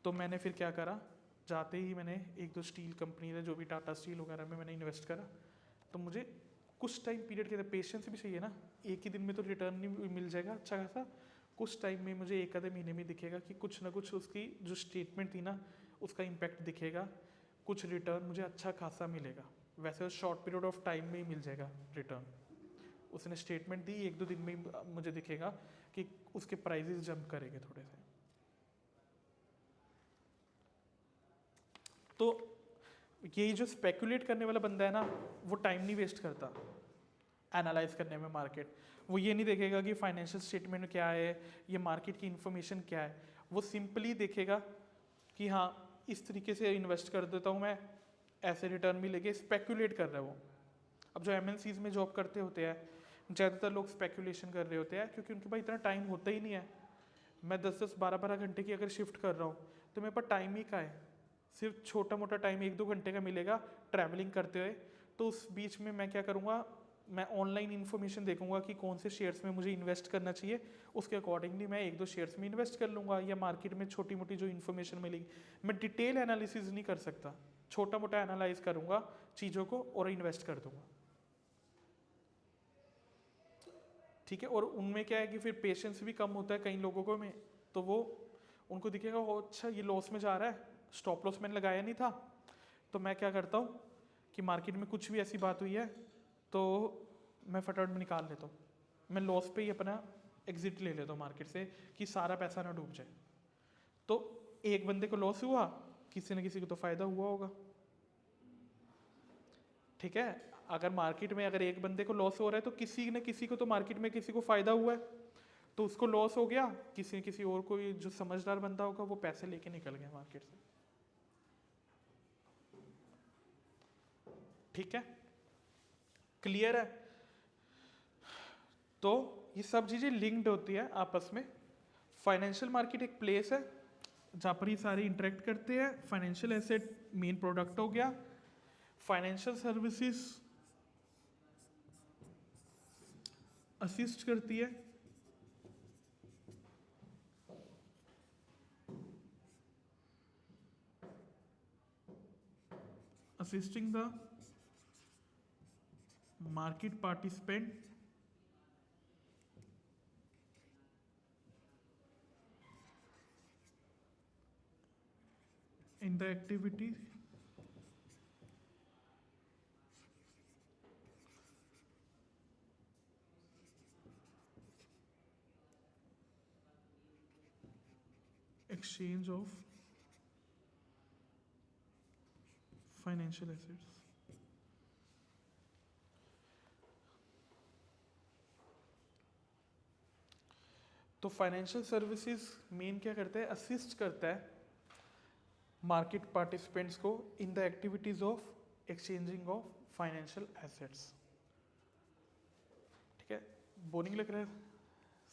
तो मैंने फिर क्या करा, जाते ही मैंने एक दो स्टील कंपनी है जो भी टाटा स्टील वगैरह में मैंने इन्वेस्ट करा। तो मुझे कुछ टाइम पीरियड के अंदर पेशेंस भी चाहिए ना, एक ही दिन में तो रिटर्न नहीं मिल जाएगा अच्छा खासा, कुछ टाइम में मुझे एक आधे महीने में दिखेगा कि कुछ ना कुछ उसकी जो स्टेटमेंट थी ना उसका इम्पैक्ट दिखेगा, कुछ रिटर्न मुझे अच्छा खासा मिलेगा। वैसे शॉर्ट पीरियड ऑफ टाइम में ही मिल जाएगा रिटर्न। उसने स्टेटमेंट दी, एक दो दिन में ही मुझे दिखेगा कि उसके प्राइजेस जंप करेंगे थोड़े से। तो यही जो स्पेकुलेट करने वाला बंदा है ना, वो टाइम नहीं वेस्ट करता एनालाइज करने में मार्केट। वो ये नहीं देखेगा कि फाइनेंशियल स्टेटमेंट क्या है, ये मार्केट की इन्फॉर्मेशन क्या है, वो सिंपली देखेगा कि हाँ इस तरीके से इन्वेस्ट कर देता हूँ मैं, ऐसे रिटर्न मिलेंगे, स्पेकुलेट कर रहा है वो। अब जो MNCs में जॉब करते होते हैं, ज़्यादातर लोग स्पेकुलेशन कर रहे होते हैं, क्योंकि उनके पास इतना टाइम होता ही नहीं है। मैं 10-10 12-12 घंटे की अगर शिफ्ट कर रहा हूँ तो मेरे पास टाइम ही का है, सिर्फ छोटा मोटा टाइम 1-2 घंटे का मिलेगा ट्रैवलिंग करते हुए। तो उस बीच में मैं क्या करूँगा, मैं ऑनलाइन इन्फॉर्मेशन देखूंगा कि कौन से शेयर्स में मुझे इन्वेस्ट करना चाहिए, उसके अकॉर्डिंगली मैं 1-2 शेयर्स में इन्वेस्ट कर लूँगा, या मार्केट में छोटी मोटी जो इन्फॉर्मेशन मिलेगी। मैं डिटेल एनालिसिस नहीं कर सकता, छोटा मोटा एनालाइज करूँगा चीज़ों को और इन्वेस्ट कर दूँगा, ठीक है। और उनमें क्या है कि फिर पेशेंस भी कम होता है कई लोगों को में, तो वो उनको दिखेगा वो अच्छा ये लॉस में जा रहा है, स्टॉप लॉस मैंने लगाया नहीं था। तो मैं क्या करता हूँ कि मार्केट में कुछ भी ऐसी बात हुई है तो मैं फटाफट में निकाल लेता हूँ, मैं लॉस पे ही अपना एग्जिट ले लेता हूँ मार्केट से, कि सारा पैसा ना डूब जाए। तो एक बंदे को लॉस हुआ, किसी न किसी को तो फ़ायदा हुआ होगा, ठीक है। अगर मार्केट में अगर एक बंदे को लॉस हो रहा है तो किसी न किसी को तो मार्केट में किसी को फ़ायदा हुआ है, तो उसको लॉस हो गया, किसी न किसी और को जो समझदार बंदा होगा वो पैसे लेके निकल गया मार्केट से, ठीक है। क्लियर है। तो ये सब चीज़ें लिंक्ड होती है आपस में। फाइनेंशियल मार्केट एक प्लेस है जहाँ पर ये सारे इंटरेक्ट करते हैं। फाइनेंशियल एसेट मेन प्रोडक्ट हो गया, फाइनेंशियल सर्विसेज असिस्ट करती है assisting the market participant in the activity exchange of financial assets। तो तो फाइनेंशियल सर्विसेज मेन क्या करता है, असिस्ट करता है मार्केट पार्टिसिपेंट्स को in the activities of exchanging of financial assets. ठीक है, बोरिंग लग रहा है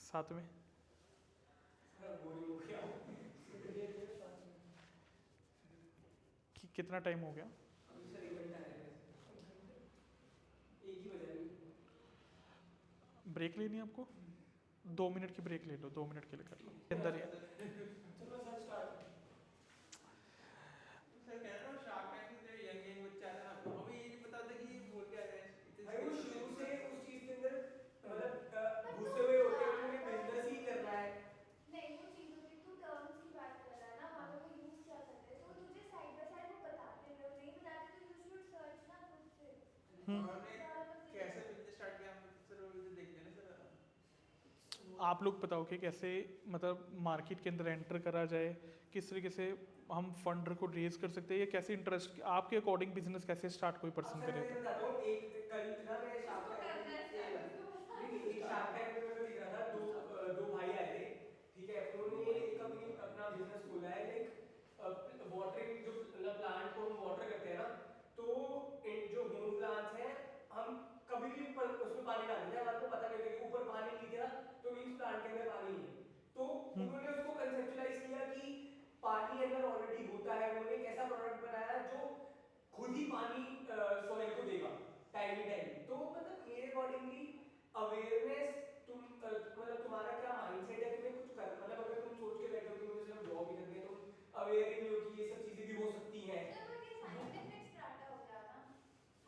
साथ में? बोरिंग हो गया कितना टाइम हो गया? अभी सर 1 घंटा है, एक ही बजा नहीं। ब्रेक लेनी है आपको? 2 मिनट की ब्रेक ले लो, 2 मिनट के लिए कर लो अंदर ही। चलो सर स्टार्ट। सर कह रहा हूँ शार्क टैंक से यंग यंग बच्चा था ना, हमें ये नहीं पता था कि ये बोल क्या रहे हैं। भाई वो शुरू से उस चीज के अंदर मतलब घुसे हुए होते हैं, उन्हें बिजनेस ही करना है। नहीं, वो चीज़ों की तू टर्म्स की बात कर रहा है ना, वहाँ पे वो यूज़ क्या करते हैं, तो तुझे साइड बाय साइड वो बताते हैं, अगर नहीं बताते तो यू शुड सर्च ना खुद से। हमने कैसे बिजनेस स्टार्ट किया, हम सर वो भी देखते हैं ना सर। आप लोग बताओ कि कैसे मतलब मार्केट के अंदर एंटर करा जाए, किस तरीके से हम फंड को रेज कर सकते हैं, या कैसे इंटरेस्ट आपके अकॉर्डिंग बिजनेस कैसे स्टार्ट कोई पर्सन अब सर करे मैं तो। बताता हूँ, एक कल ना मैं शार्क उसको टैंक करना है start, नहीं नहीं, एक शार्क टैंक में मैं देख रहा था, दो भाई आए थे, ठीक है, उन्होंने एक अपना बिजनेस खोला है, लाइक वाटरिंग, जो प्लांट को हम वाटर करते हैं ना, तो जो होम प्लांट्स हैं, हम कभी भी उसमें पानी डाल देते हैं, हमारे को पता नहीं लगेगा कि ऊपर पानी नहीं दिख रहा तो मींस प्लांट के अंदर पानी है। तो उन्होंने उसको कंसेप्चुलाइज किया कि पानी अंदर ऑलरेडी होता है, उन्होंने एक ऐसा प्रोडक्ट बनाया जो खुद ही पानी सॉइल को देगा टाइमली। तो मतलब मेरे अकॉर्डिंगली अवेयरनेस, तुम मतलब तुम्हारा क्या माइंडसेट है, तुम्हें कुछ कर मतलब अगर तुम सोच के बैठे हो कि मुझे सिर्फ जॉब ही करनी है, तुम अवेयर ही नहीं हो कि ये सब चीजें भी हो सकती हैं। तो बट ये साइंटिफिक स्ट्रैटा हो गया ना,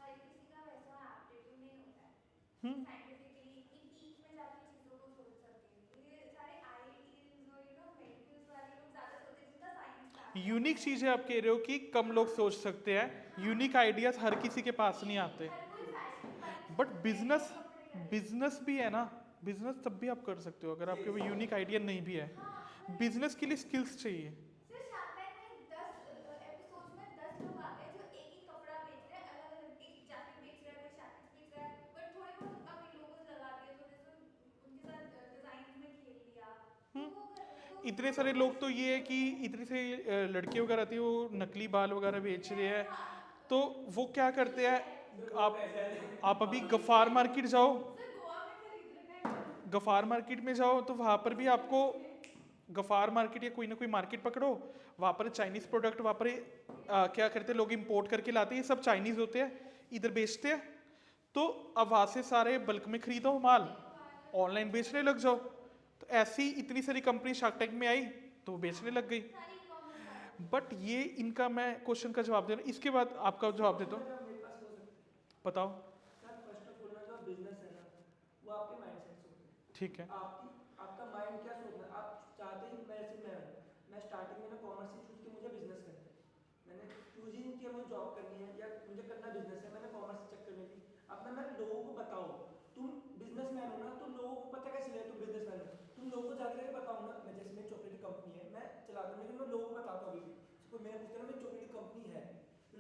हर किसी का वैसा एप्टीट्यूड नहीं होता है साइंटिफिकली इन पीक में जाके चीज़ों को सोच सके। ये सारे आईआईटीज और मेडिकल्स वाले लोग ज़्यादा सोचते हैं जिनका साइंस यूनिक चीज़ है, आप कह रहे हो कि कम लोग सोच सकते हैं, यूनिक आइडियाज हर किसी के पास नहीं आते। हर कोई फैशन के बारे में बट सोचता है, बिजनेस वो कपड़े करेगा। बिजनेस भी है ना, बिजनेस तब भी आप कर सकते हो अगर आपके वो यूनिक आइडिया नहीं भी है। हाँ, बिजनेस के लिए स्किल्स चाहिए। सर शार्क टैंक में 10 एपिसोड्स में 10 लोग आते हैं जो एक ही कपड़ा बेच रहे हैं, अलग अलग, एक जैकेट बेच रहा है, कोई शैकेट बेच रहा है, बट थोड़े बहुत अपने लोगोस लगा दिए, थोड़े से उनके साथ डिजाइन में खेल लिया, तो वो कर रहे हैं। तो इतने सारे लोग तो ये है कि इतने से लड़के वगैरह आती है वो नकली बाल वगैरह बेच रहे हैं, तो वो क्या करते हैं, आप अभी गफ्फार मार्केट जाओ, सर गोवा में खरीद रखा है। गफ्फार मार्केट में जाओ तो वहाँ पर भी आपको गफ्फार मार्केट या कोई ना कोई मार्केट पकड़ो, वहाँ पर चाइनीज़ प्रोडक्ट वहाँ पर क्या करते हैं लोग, इंपोर्ट करके लाते हैं, ये सब चाइनीज़ होते हैं, इधर बेचते हैं। तो अब वहाँ से सारे बल्क में खरीदो माल, ऑनलाइन बेचने लग जाओ। तो ऐसी इतनी सारी कंपनी शार्क टैंक में आई तो वो बेचने लग गई। सारी कॉमर्स आ गई। बट ये इनका मैं क्वेश्चन का जवाब दे रहा हूँ, इसके बाद आपका जवाब देता हूँ। मेरे पास हो सकता है बताओ। सर, फर्स्ट ऑफ ऑल ना जो बिजनेस है ना, वो आपके माइंडसेट से होता है। ठीक है। आपका माइंड क्या सोच रहा है, आप चाहते हैं मैं स्टार्टिंग में ना कॉमर्स ही चूज किया, मुझे बिजनेस करना है, मैंने चूज ही नहीं किया मुझे जॉब करनी है या मुझे करना बिजनेस है, मैंने कॉमर्स के चक्कर में थी। अब मैं लोगों को बताऊं, तुम बिजनेसमैन हो ना, तो लोगों को पता कैसे चलेगा तुम बिजनेसमैन हो, तुम लोगों को जाकर बताओ ना, मैं जैसे मेरी चॉकलेट कंपनी है, मैं चलाता हूँ, लेकिन मैं लोगों को बताता हूँ, अभी कोई मेरे पूछता है ना मेरी चॉकलेट कंपनी है,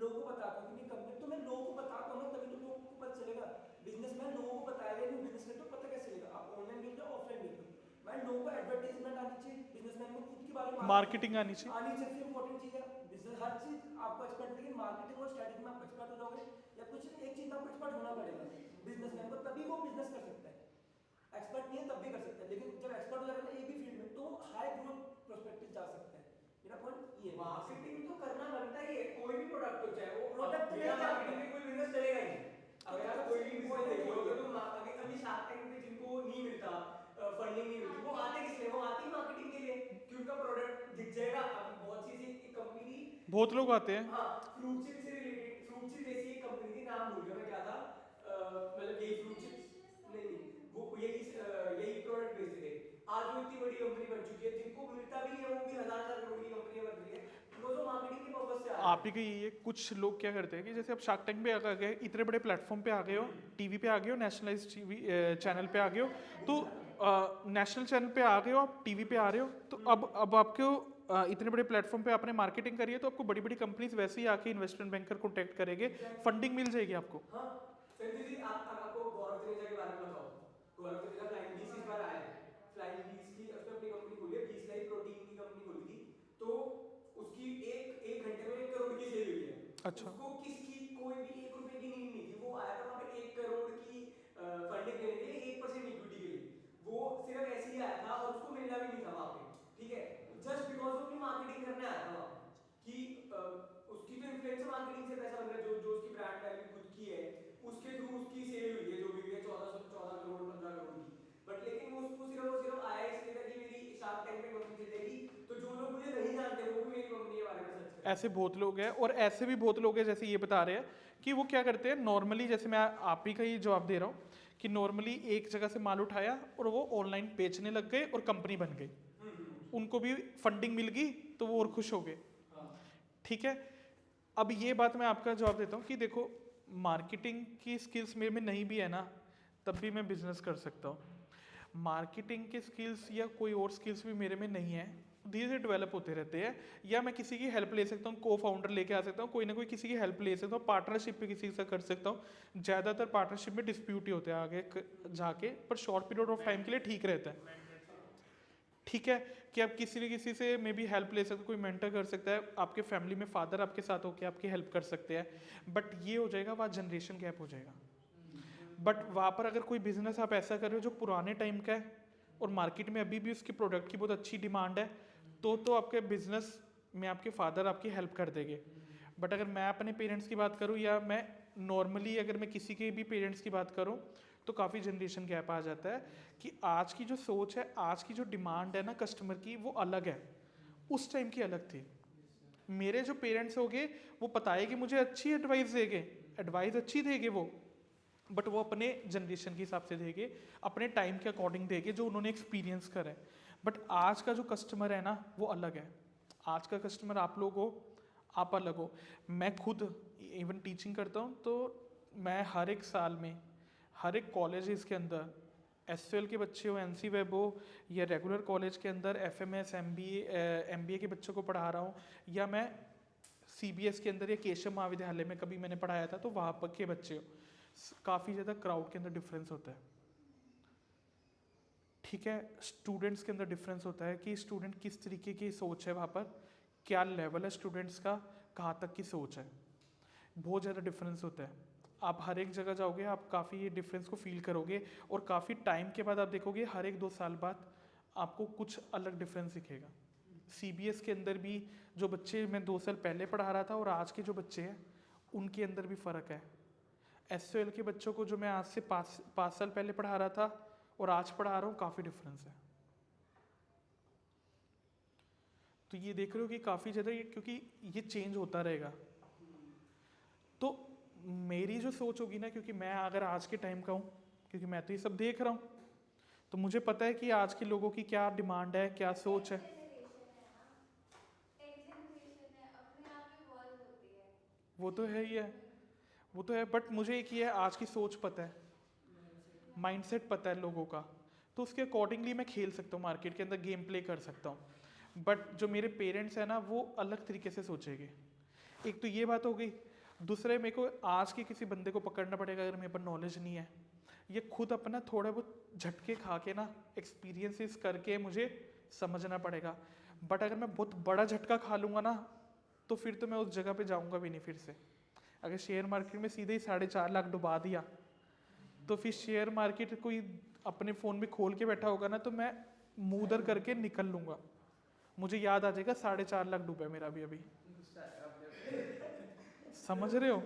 लोगों को बताता हूँ कि मेरी कंपनी, तो मैं लोगों को बताता हूँ ना, तभी तो लोगों को पता चलेगा। बिजनेसमैन लोगों को बताएगा नहीं, बिजनेस में तो पता कैसे चलेगा, आप ऑनलाइन बेच रहे हो ऑफलाइन बेच रहे हो, भाई लोगों को एडवर्टाइजमेंट आनी चाहिए, बिजनेसमैन को खुद के बारे में मार्केटिंग आनी चाहिए। आनी सबसे इंपॉर्टेंट चीज है। बिजनेस हर चीज आपको एक्सपर्ट, लेकिन मार्केटिंग और स्ट्रेटजी में आप एक्सपर्ट हो जाओगे, या कुछ एक चीज में आपको एक्सपर्ट होना पड़ेगा बिजनेसमैन को, तभी वो बिजनेस कर सकता है। एक्सपर्ट नहीं है तब भी कर सकता है, लेकिन जब एक्सपर्ट हो जाएगा ना एक भी फील्ड में, तो हाई ग्रोथ प्रोस्पेक्टिव जा सकता है। मेरा पॉइंट ये है, मार्केटिंग तो करना बनता ही है, कोई भी प्रोडक्ट हो, चाहे वो प्रोडक्ट बिना मार्केटिंग के कोई बिजनेस चलेगा ही नहीं। अगर आप कोई भी बिजनेस देख लो, अगर तुम अगर अभी शार्क टैंक पे जिनको नहीं मिलता, फंडिंग नहीं मिलती, वो आते किस लिए, वो आते ही मार्केटिंग के लिए, कि उनका प्रोडक्ट दिख जाएगा। अब बहुत सी ऐसी कंपनी, बहुत लोग आते हैं। हाँ, फ्रूट चिप से रिलेटेड, फ्रूट चिप जैसी एक कंपनी थी, नाम भूल गया मैं क्या था, मतलब यही फ्रूट चिप नहीं, वो यही प्रोडक्ट बेचते थे। आज वो इतनी बड़ी कंपनी बन चुकी है, जिनको मिलता भी है, वो भी हजार करोड़ की कंपनी बन रही है, बिकॉज वो मार्केटिंग के पर्पस से आप ही का ये है, कुछ लोग क्या करते हैं कि जैसे आप शार्क टैंक पे आ गए, इतने बड़े प्लेटफॉर्म पे आ गए हो, टीवी पे आ गए हो, नेशनलाइज टीवी चैनल पे आ गए हो, तो नेशनल चैनल पे आ गए हो, आप टीवी पे आ रहे हो, तो अब आपको इतने बड़े प्लेटफॉर्म पे आपने मार्केटिंग करी है, तो आपको बड़ी बड़ी कंपनीज वैसे ही आके इन्वेस्टमेंट बैंकर कॉन्टैक्ट करेंगे, फंडिंग मिल जाएगी आपको। हाँ संजय जी, आप आपको गौरव तनेजा के बारे में बताओ। गौरव तनेजा फ्लाइंग 20 बार आए, फ्लाइंग बीस की उसने अपनी कंपनी खोली है, 20 लाइफ प्रोटीन की कंपनी खोली थी, तो उसकी एक घंटे में 1 करोड़ की सेल हुई है। अच्छा। उसको किसकी कोई भी 1 रुपए की नीड नहीं थी, वो आया था वहाँ पे 1 करोड़ की फंडिंग लेने के लिए 1% इक्विटी के लिए। वो सिर्फ ऐसे ही आया था और उसको मिलना भी नहीं था वहाँ पे, ठीक है, जस्ट बिकॉज वो अपनी मार्केटिंग करने आया था वहाँ पे, कि उसकी तो इन्फ्लुएंसर मार्केटिंग से पैसा बन रहा है, जो जो उसकी ब्रांड वैल्यू खुद की है उसके थ्रू उसकी सेल हुई है जो भी हुई है 14 करोड़ 15 करोड़ की। बट लेकिन वो उसको सिर्फ आया इसलिए था कि मेरी शार्क टैंक पे कंपनी चलेगी, तो जो लोग मुझे नहीं जानते वो भी मेरी कंपनी के बारे में सर्च करें। ऐसे बहुत लोग हैं, और ऐसे भी बहुत लोग हैं जैसे ये बता रहे हैं कि वो क्या करते हैं नॉर्मली, जैसे मैं आप ही का ही जवाब दे रहा हूँ कि नॉर्मली एक जगह से माल उठाया और वो ऑनलाइन बेचने लग गए और कंपनी बन गई, उनको भी फंडिंग मिल गई तो वो और खुश हो गए। ठीक है, अब ये बात मैं आपका जवाब देता हूँ कि देखो मार्केटिंग की स्किल्स मेरे में नहीं भी है ना, तब भी मैं बिजनेस कर सकता हूँ। मार्केटिंग के स्किल्स या कोई और स्किल्स भी मेरे में नहीं है, धीरे धीरे डेवलप होते रहते हैं, या मैं किसी की हेल्प ले सकता हूँ, को फाउंडर लेके आ सकता हूँ, कोई ना कोई किसी की हेल्प ले सकता हूँ, पार्टनरशिप पे किसी से कर सकता हूँ। ज़्यादातर पार्टनरशिप में डिस्प्यूट ही होते हैं आगे जाके, पर शॉर्ट पीरियड ऑफ टाइम के लिए ठीक रहता है। ठीक है, कि आप किसी न किसी से मे बी हेल्प ले सकते हो, कोई मेंटर कर सकता है, आपके फैमिली में फादर आपके साथ होकर आपकी हेल्प कर सकते हैं, बट ये हो जाएगा वहाँ जनरेशन गैप हो जाएगा। बट वहाँ पर अगर कोई बिजनेस आप ऐसा कर रहे हो जो पुराने टाइम का है और मार्केट में अभी भी उसकी प्रोडक्ट की बहुत अच्छी डिमांड है, तो आपके बिजनेस में आपके फादर आपकी हेल्प कर देंगे। बट अगर मैं अपने पेरेंट्स की बात करूँ या मैं नॉर्मली अगर मैं किसी के भी पेरेंट्स की बात करूँ, तो काफ़ी जनरेशन गैप आ जाता है कि आज की जो सोच है, आज की जो डिमांड है ना कस्टमर की, वो अलग है, उस टाइम की अलग थी। मेरे जो पेरेंट्स होंगे वो पता है कि मुझे अच्छी एडवाइस देंगे, एडवाइस अच्छी देंगे वो, बट वो अपने जनरेशन के हिसाब से देंगे, अपने टाइम के अकॉर्डिंग देंगे जो उन्होंने एक्सपीरियंस करा है। बट आज का जो कस्टमर है ना वो अलग है। आज का कस्टमर आप लोग हो, आप अलग हो। मैं खुद इवन टीचिंग करता हूँ, तो मैं हर एक साल में हर एक कॉलेज के अंदर एसएल के बच्चे हो, एनसी वेब हो, या रेगुलर कॉलेज के अंदर एफएमएस एमबीए के बच्चों को पढ़ा रहा हूँ, या मैं सीबीएस के अंदर या केशव महाविद्यालय में कभी मैंने पढ़ाया था तो वहाँ पर के बच्चे हो। काफ़ी ज़्यादा क्राउड के अंदर डिफरेंस होता है। ठीक है, स्टूडेंट्स के अंदर डिफरेंस होता है कि स्टूडेंट किस तरीके की सोच है, वहाँ पर क्या लेवल है स्टूडेंट्स का, कहाँ तक की सोच है, बहुत ज़्यादा डिफरेंस होता है। आप हर एक जगह जाओगे आप काफ़ी ये डिफरेंस को फील करोगे, और काफ़ी टाइम के बाद आप देखोगे हर एक 2 साल बाद आपको कुछ अलग डिफरेंस दिखेगा। सीबीएस के अंदर भी जो बच्चे मैं 2 साल पहले पढ़ा रहा था और आज के जो बच्चे हैं उनके अंदर भी फ़र्क है। एसओएल के बच्चों को जो मैं आज से 5 साल पहले पढ़ा रहा था और आज पढ़ा रहा हूँ, काफ़ी डिफरेंस है। तो ये देख रहे हो कि काफ़ी ज़्यादा ये, क्योंकि ये चेंज होता रहेगा। तो मेरी जो सोच होगी ना, क्योंकि मैं अगर आज के टाइम का हूँ, क्योंकि मैं तो ये सब देख रहा हूँ, तो मुझे पता है कि आज के लोगों की क्या डिमांड है, क्या सोच है। वो तो है ही है, वो तो है, बट मुझे एक ये है, आज की सोच पता है, माइंडसेट पता है लोगों का, तो उसके अकॉर्डिंगली मैं खेल सकता हूँ, मार्केट के अंदर गेम प्ले कर सकता हूँ। बट जो मेरे पेरेंट्स हैं ना वो अलग तरीके से सोचेंगे। एक तो ये बात हो गई, दूसरे मेरे को आज के किसी बंदे को पकड़ना पड़ेगा अगर मेरे पर नॉलेज नहीं है, ये खुद अपना थोड़ा बहुत झटके खा के ना एक्सपीरियंसेस करके मुझे समझना पड़ेगा। बट अगर मैं बहुत बड़ा झटका खा लूँगा ना, तो फिर तो मैं उस जगह पे जाऊँगा भी नहीं फिर से। अगर शेयर मार्केट में सीधे ही 4.5 लाख डुबा दिया, तो फिर शेयर मार्केट कोई अपने फ़ोन में खोल के बैठा होगा ना, तो मैं मुँह उधर करके निकल लूँगा। मुझे याद आ जाएगा 4.5 लाख डूबा है मेरा भी अभी। समझ रहे हो?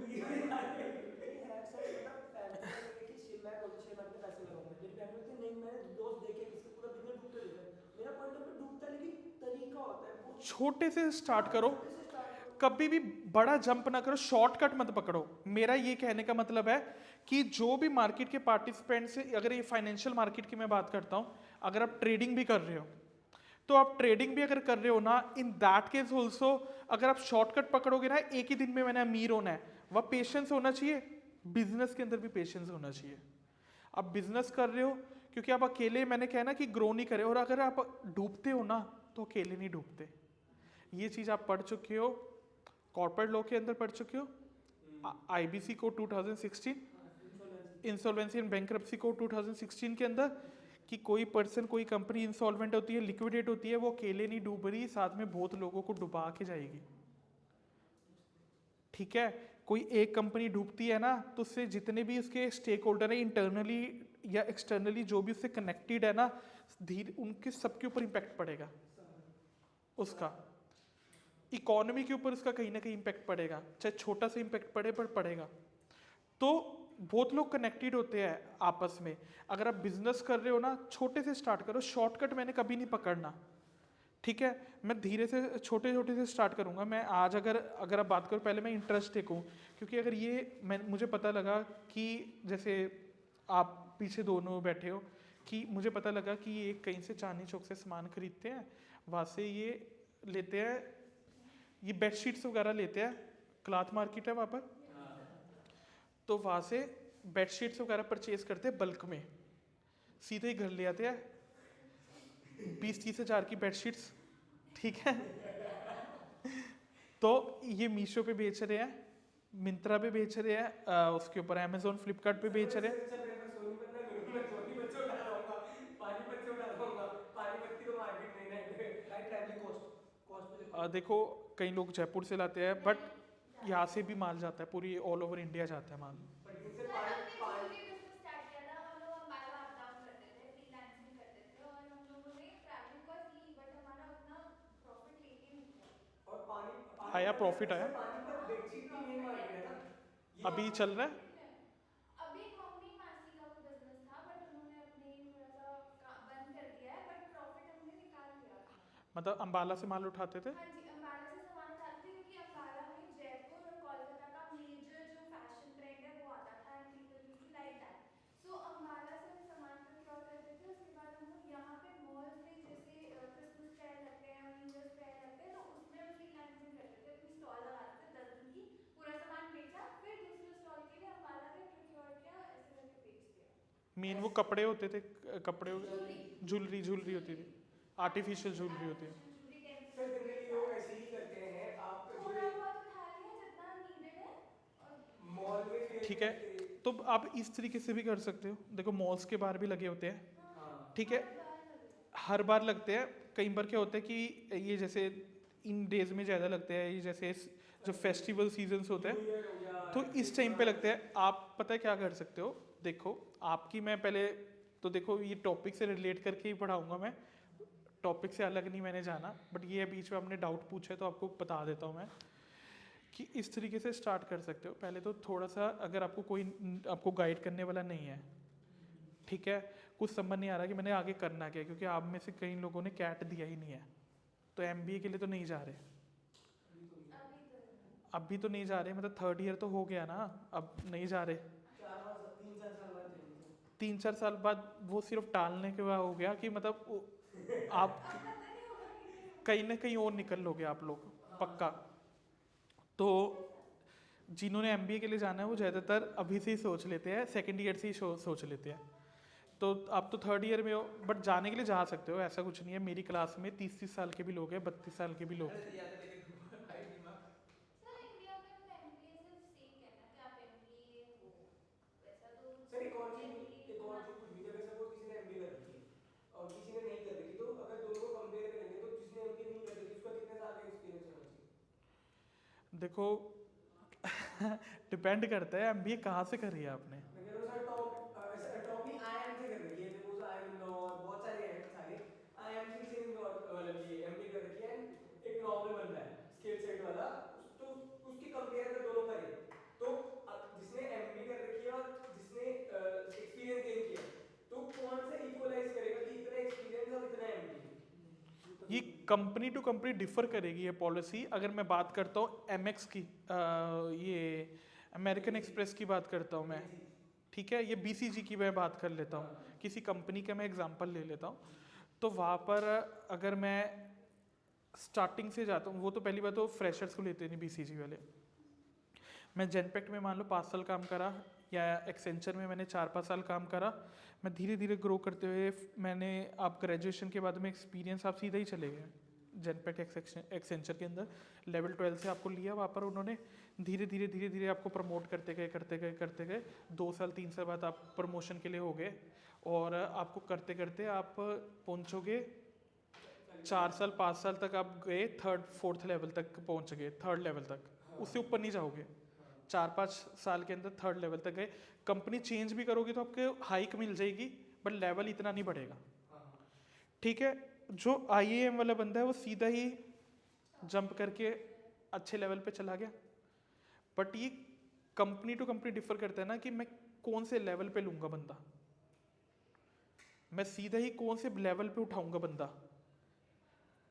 छोटे से स्टार्ट करो, कभी भी बड़ा जंप ना करो, शॉर्टकट मत पकड़ो। मेरा ये कहने का मतलब है कि जो भी मार्केट के पार्टिसिपेंट्स, अगर ये फाइनेंशियल मार्केट की मैं बात करता हूँ, अगर आप ट्रेडिंग भी कर रहे हो, तो आप ट्रेडिंग भी अगर कर रहे हो ना, इन दैट केस ऑल्सो अगर आप शॉर्टकट पकड़ोगे ना, एक ही दिन में मैंने अमीर होना है, वह पेशेंस होना चाहिए। बिजनेस के अंदर भी पेशेंस होना चाहिए। आप बिजनेस कर रहे हो क्योंकि आप अकेले, मैंने कहा ना कि ग्रो नहीं करे, और अगर आप डूबते हो ना तो अकेले नहीं डूबते। ये चीज़ आप पढ़ चुके हो, कॉर्पोरेट लॉ के अंदर पढ़ चुके हो, IBC code 2016, insolvency and bankruptcy code 2016 के अंदर, कि कोई पर्सन कोई कंपनी इंसॉल्वेंट होती है, लिक्विडेट होती है, वो अकेले नहीं डूब रही, साथ में बहुत लोगों को डुबा के जाएगी। ठीक है, कोई एक कंपनी डूबती है ना, तो उससे जितने भी उसके स्टेक होल्डर है इंटरनली या एक्सटर्नली जो भी उससे कनेक्टेड है ना, धीरे उनके सबके ऊपर इम्पैक्ट पड़ेगा, उसका इकोनॉमी के ऊपर उसका कहीं ना कहीं इम्पैक्ट पड़ेगा, चाहे छोटा सा इम्पैक्ट पड़े पर पड़ेगा। तो बहुत लोग कनेक्टेड होते हैं आपस में। अगर आप बिजनेस कर रहे हो ना, छोटे से स्टार्ट करो, शॉर्टकट मैंने कभी नहीं पकड़ना। ठीक है, मैं धीरे से छोटे छोटे से स्टार्ट करूंगा। मैं आज अगर आप बात करो, पहले मैं इंटरेस्ट देखूँ, क्योंकि अगर ये मुझे पता लगा कि जैसे आप पीछे दोनों बैठे हो, कि मुझे पता लगा कि ये कहीं से चांदनी चौक से सामान खरीदते हैं, वहाँ से ये लेते हैं, ये बेडशीट्स वगैरह लेते हैं, क्लॉथ मार्केट है वहाँ पर, तो वहाँ से बेडशीट्स वगैरह परचेज करते हैं बल्क में, सीधे ही घर ले आते हैं 20-30 हज़ार की बेडशीट्स। ठीक है तो ये मीशो पे बेच रहे हैं, मिंत्रा पे बेच रहे हैं, उसके ऊपर अमेजोन फ्लिपकार्ट पे बेच रहे हैं। अच्छा प्रेफर सोनीपत ना करूँ, मैं सोनीपत से उठा लाऊंगा, पानीपत से उठा लाऊंगा। पानीपत की तो मार्केट नहीं है, राइट? ट्रैवलिंग कॉस्ट पे देखो। देखो कई लोग जयपुर से लाते हैं, बट यहाँ से भी माल जाता है, पूरी ऑल ओवर इंडिया जाता है माल। बट इनसे सर पानी हमने पानी ज्वेलरी बिजनेस स्टार्ट किया था, हम लोग अम्बाला अप डाउन करते थे, फ्रीलांसिंग करते थे, और हम लोगों ने ट्रैवलिंग कॉस्ट ली, बट हमारा उतना प्रॉफिट लेके नहीं किया। और पानी आया प्रॉफिट आया, सर, पानीपत हाँ, बेडशीट की मेन मार्केट है ना ये। अभी चल रहा है। अभी मम्मी मासी का वो बिजनेस था, बट उन्होंने अपने थोड़ा सा बंद कर दिया है, बट प्रॉफिट हमने निकाल लिया था। मतलब अम्बाला से माल उठाते थे। हाँ जी, अम्बाला से सामान उठाते थे, क्योंकि अम्बाला में जयपुर और कोलकाता का मेजर जो फैशन ट्रेंड है वो आता था, and people used to like that. So Ambala से हम सामान प्रोक्योर करते थे, उसके बाद हम लोग यहाँ पे मॉल्स में जैसे क्रिसमस फेयर लगते हैं और न्यू ईयर फेयर लगते हैं, तो उसमें हम फ्रीलांसिंग करते थे, अपनी स्टॉल लगाते थे 10 दिन की, पूरा सामान बेचा, फिर दूसरे स्टॉल के लिए अम्बाला में प्रोक्योर किया, ऐसे करके बेच दिया। मेन वो कपड़े होते थे, कपड़े, ज्वेलरी ज्वेलरी होती थी, आर्टिफिशियल ज्वेलरी होती है। सर जनरली लोग ऐसे ही करते हैं, आप जो थोड़ा बहुत उठा लिया जितना नीडेड है, और मॉल में फेयर ठीक है, तो आप इस तरीके से भी कर सकते हो। देखो मॉल्स के बाहर भी लगे होते हैं, हाँ ठीक है, हर बार लगते हैं। कई बार क्या होता है कि ये जैसे इन डेज में ज़्यादा लगते हैं, ये जैसे जो फेस्टिवल सीजन्स होते हैं, ईयर हो गया, तो इस टाइम पे लगते हैं। आप पता है क्या कर सकते हो, देखो आपकी मैं पहले तो देखो ये टॉपिक से रिलेट करके ही पढ़ाऊंगा मैं, टॉपिक से अलग नहीं मैंने जाना, बट ये बीच में आपने डाउट पूछा है तो आपको बता देता हूँ मैं कि इस तरीके से स्टार्ट कर सकते हो। पहले तो थोड़ा सा, अगर आपको कोई आपको गाइड करने वाला नहीं है, ठीक है, कुछ समझ नहीं आ रहा कि मैंने आगे करना क्या है, क्योंकि आप में से कई लोगों ने कैट दिया ही नहीं है, तो MBA के लिए तो नहीं जा रहे, अभी तो नहीं जा रहे, मतलब 3rd ईयर तो हो गया ना, अब नहीं जा रहे। 3-4 साल बाद जाएंगे। 3-4 साल बाद वो सिर्फ टालने के बाद हो गया कि मतलब आप कहीं ना कहीं और निकल लोगे आप लोग पक्का। तो जिन्होंने MBA के लिए जाना है वो ज़्यादातर अभी से ही सोच लेते हैं, 2nd ईयर से ही सोच लेते हैं। तो आप तो 3rd ईयर में हो, बट जाने के लिए जा सकते हो, ऐसा कुछ नहीं है। मेरी क्लास में 30-30 साल के भी लोग हैं, 32 साल के भी लोग हैं। याद है लेकिन भाई दिमाग सर इंडिया में तो MBA सिर्फ सेफ है ना कि आप MBA हो, वैसा तो सर एक और चीज generally पूछ लीजिए, अगर सपोज किसी ने MBA कर रखी है और किसी ने नहीं कर रखी, तो अगर दोनों को कंपेयर करेंगे तो जिसने MBA नहीं कर रखी उसका कितने साल का एक्सपीरियंस होना चाहिए? देखो डिपेंड करता है MBA कहाँ से करी है आपने। मैं कह रहा हूँ सर टॉप नहीं, IIM से कर रखी है, सपोज IIM इंदौर, बहुत सारे हैं सारे, IIM से इंदौर मतलब ये MBA कर रखी है, एक नॉर्मल बंदा है स्किल सेट वाला, तो उसकी कंपेयर अगर दोनों करें, तो जिसने MBA कर रखी है और जिसने एक्सपीरियंस गेन किया, तो कौन सा इक्वलाइज करेगा कि इतना एक्सपीरियंस और इतना MBA? ये कंपनी टू कंपनी डिफर करेगी ये पॉलिसी। अगर मैं बात करता हूँ MX की, ये अमेरिकन एक्सप्रेस की बात करता हूँ मैं, ठीक है, ये BCG की मैं बात कर लेता हूँ, किसी कंपनी का मैं एग्जांपल ले लेता हूँ। तो वहाँ पर अगर मैं स्टार्टिंग से जाता हूँ, वो तो पहली बात तो फ्रेशर्स को लेते नहीं BCG वाले। मैं जेनपेक्ट में मान लो 5 साल काम करा, या एक्सेंचर में मैंने 4-5 साल काम करा, मैं धीरे धीरे ग्रो करते हुए मैंने, आप ग्रेजुएशन के बाद में एक्सपीरियंस आप सीधा ही चले गए जेनपेक्ट एक्सेंचर के अंदर, लेवल 12 से आपको लिया वहाँ पर उन्होंने, धीरे धीरे धीरे धीरे आपको प्रमोट करते गए 2 साल 3 साल बाद आप प्रमोशन के लिए हो गए, और आपको करते करते आप पहुंचोगे 4 साल 5 साल तक आप गए, 3rd 4th लेवल तक पहुंच गए, 3rd लेवल तक, उससे ऊपर नहीं जाओगे। 4-5 साल के अंदर 3rd लेवल तक गए। कंपनी चेंज भी करोगे तो आपके हाइक मिल जाएगी, बट लेवल इतना नहीं बढ़ेगा। ठीक है, जो IAM वाला बंदा है वो सीधा ही जंप करके अच्छे लेवल पे चला गया। बट ये कंपनी टू कंपनी डिफर करता है ना, कि मैं कौन से लेवल पे लूंगा बंदा, मैं सीधा ही कौन से लेवल पे उठाऊंगा बंदा।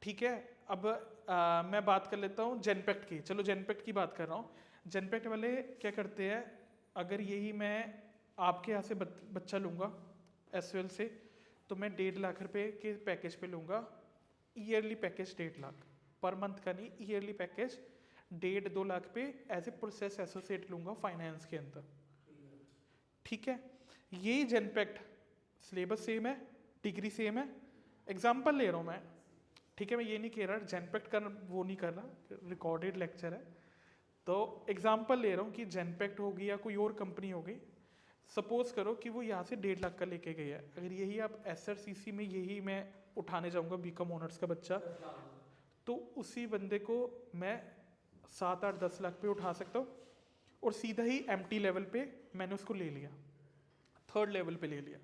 ठीक है, अब मैं बात कर लेता हूँ जेनपेक्ट की। चलो जेनपेक्ट की बात कर रहा हूँ। जेनपेक्ट वाले क्या करते हैं, अगर यही मैं आपके यहाँ से बच्चा लूँगा SOL से, तो मैं 1.5 लाख रुपए के पैकेज पे लूँगा। Yearly package 1.5 lakh, per month का नहीं, ईयरली पैकेज 1.5-2 लाख पे एज ए प्रोसेस एसोसिएट लूँगा फाइनेंस के अंदर। ठीक है, यही जेनपेक्ट सिलेबस सेम है, डिग्री सेम है। एग्जाम्पल ले रहा हूँ मैं, ठीक है, मैं ये नहीं कह रहा जेनपेक्ट का वो नहीं कर रहा, रिकॉर्डेड लेक्चर है। तो एग्जाम्पल ले रहा हूँ कि जेनपेक्ट होगी या कोई और कंपनी होगी। सपोज करो कि वो यहाँ से 1.5 लाख का लेके गई है। अगर यही आप SRCC में यही मैं उठाने जाऊँगा BCom ऑनर्स का बच्चा, तो उसी बंदे को मैं 7-8-10 लाख पे उठा सकता हूँ, और सीधा ही MT लेवल पे मैंने उसको ले लिया, 3rd लेवल पे ले लिया।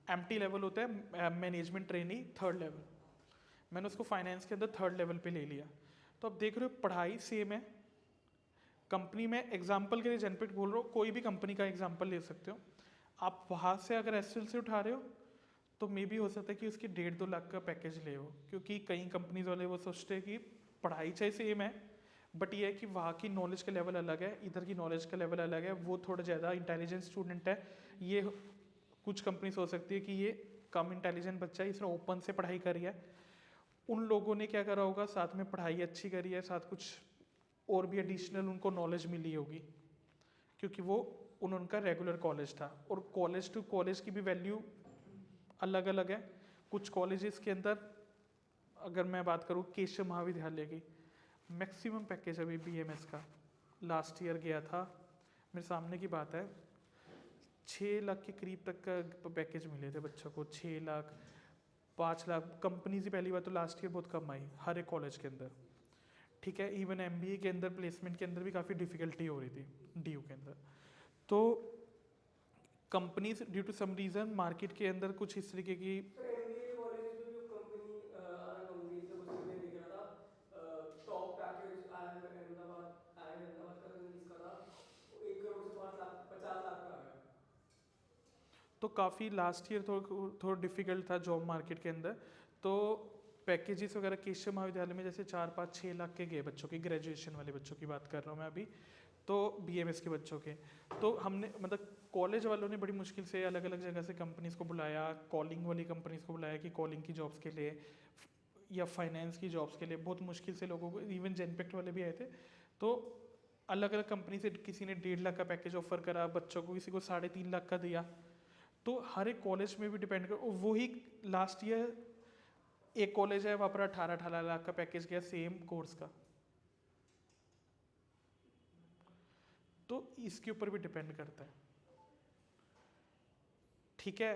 MT लेवल होता है मैनेजमेंट ट्रेनी, 3rd लेवल, मैंने उसको फाइनेंस के अंदर 3rd लेवल पे ले लिया। तो अब देख रहे हो पढ़ाई सेम है, कंपनी में एग्जाम्पल के लिए जेनपेक्ट बोल रहा हूँ, कोई भी कंपनी का एग्जाम्पल ले सकते हो आप। वहाँ से अगर SL से उठा रहे हो तो मे भी हो सकता है कि उसकी 1.5-2 लाख का पैकेज ले हो, क्योंकि कई कंपनीज वाले वो सोचते हैं कि पढ़ाई चाहे सेम है, बट ये है कि वहाँ की नॉलेज का लेवल अलग है, इधर की नॉलेज का लेवल अलग है, वो थोड़ा ज़्यादा इंटेलिजेंट स्टूडेंट है। ये कुछ कंपनी सोच सकती है कि ये कम इंटेलिजेंट बच्चा है, इसने ओपन से पढ़ाई करी है। उन लोगों ने क्या करा होगा, साथ में पढ़ाई अच्छी करी है, साथ कुछ और भी एडिशनल उनको नॉलेज मिली होगी, क्योंकि वो उनका रेगुलर कॉलेज था। और कॉलेज टू कॉलेज की भी वैल्यू अलग अलग है। कुछ कॉलेजेस के अंदर, अगर मैं बात करूँ केशव महाविद्यालय की, मैक्सिमम पैकेज अभी BMS का लास्ट ईयर गया था, मेरे सामने की बात है, 6 लाख के करीब तक का पैकेज मिले थे बच्चों को। 6 लाख 5 लाख कंपनीज ही पहली बार तो लास्ट ईयर बहुत कम आई हर एक कॉलेज के अंदर। ठीक है, इवन MBA के अंदर प्लेसमेंट के अंदर भी काफ़ी डिफिकल्टी हो रही थी DU के अंदर। तो companies due to some reason market के अंदर कुछ इस तरीके की MBA कॉलेज में जो कंपनी अलग कंपनी से कुछ मैं देख रहा था, टॉप पैकेज IIM अहमदाबाद का इसका था 1 करोड़ से 5 लाख 50 लाख का आ गया। तो काफ़ी लास्ट ईयर थोड़ा डिफिकल्ट था जॉब मार्केट के अंदर। तो पैकेजेस वगैरह केशव महाविद्यालय में जैसे 4-5-6 लाख के गए बच्चों की, ग्रेजुएशन वाले बच्चों की बात कर रहा हूँ मैं अभी, तो BMS के बच्चों के। तो हमने मतलब कॉलेज वालों ने बड़ी मुश्किल से अलग अलग जगह से कंपनीज को बुलाया, कॉलिंग वाली कंपनीज को बुलाया कि कॉलिंग की जॉब्स के लिए या फाइनेंस की जॉब्स के लिए, बहुत मुश्किल से लोगों को, इवन जेनपेक्ट वाले भी आए थे। तो अलग अलग कंपनी से किसी ने 1.5 लाख का पैकेज ऑफर करा बच्चों को, किसी को 3.5 लाख का दिया। तो हर एक कॉलेज में भी डिपेंड कर, वही लास्ट ईयर एक कॉलेज है वहाँ पर 18 लाख का पैकेज गया सेम कोर्स का। तो इसके ऊपर भी डिपेंड करता है। ठीक है,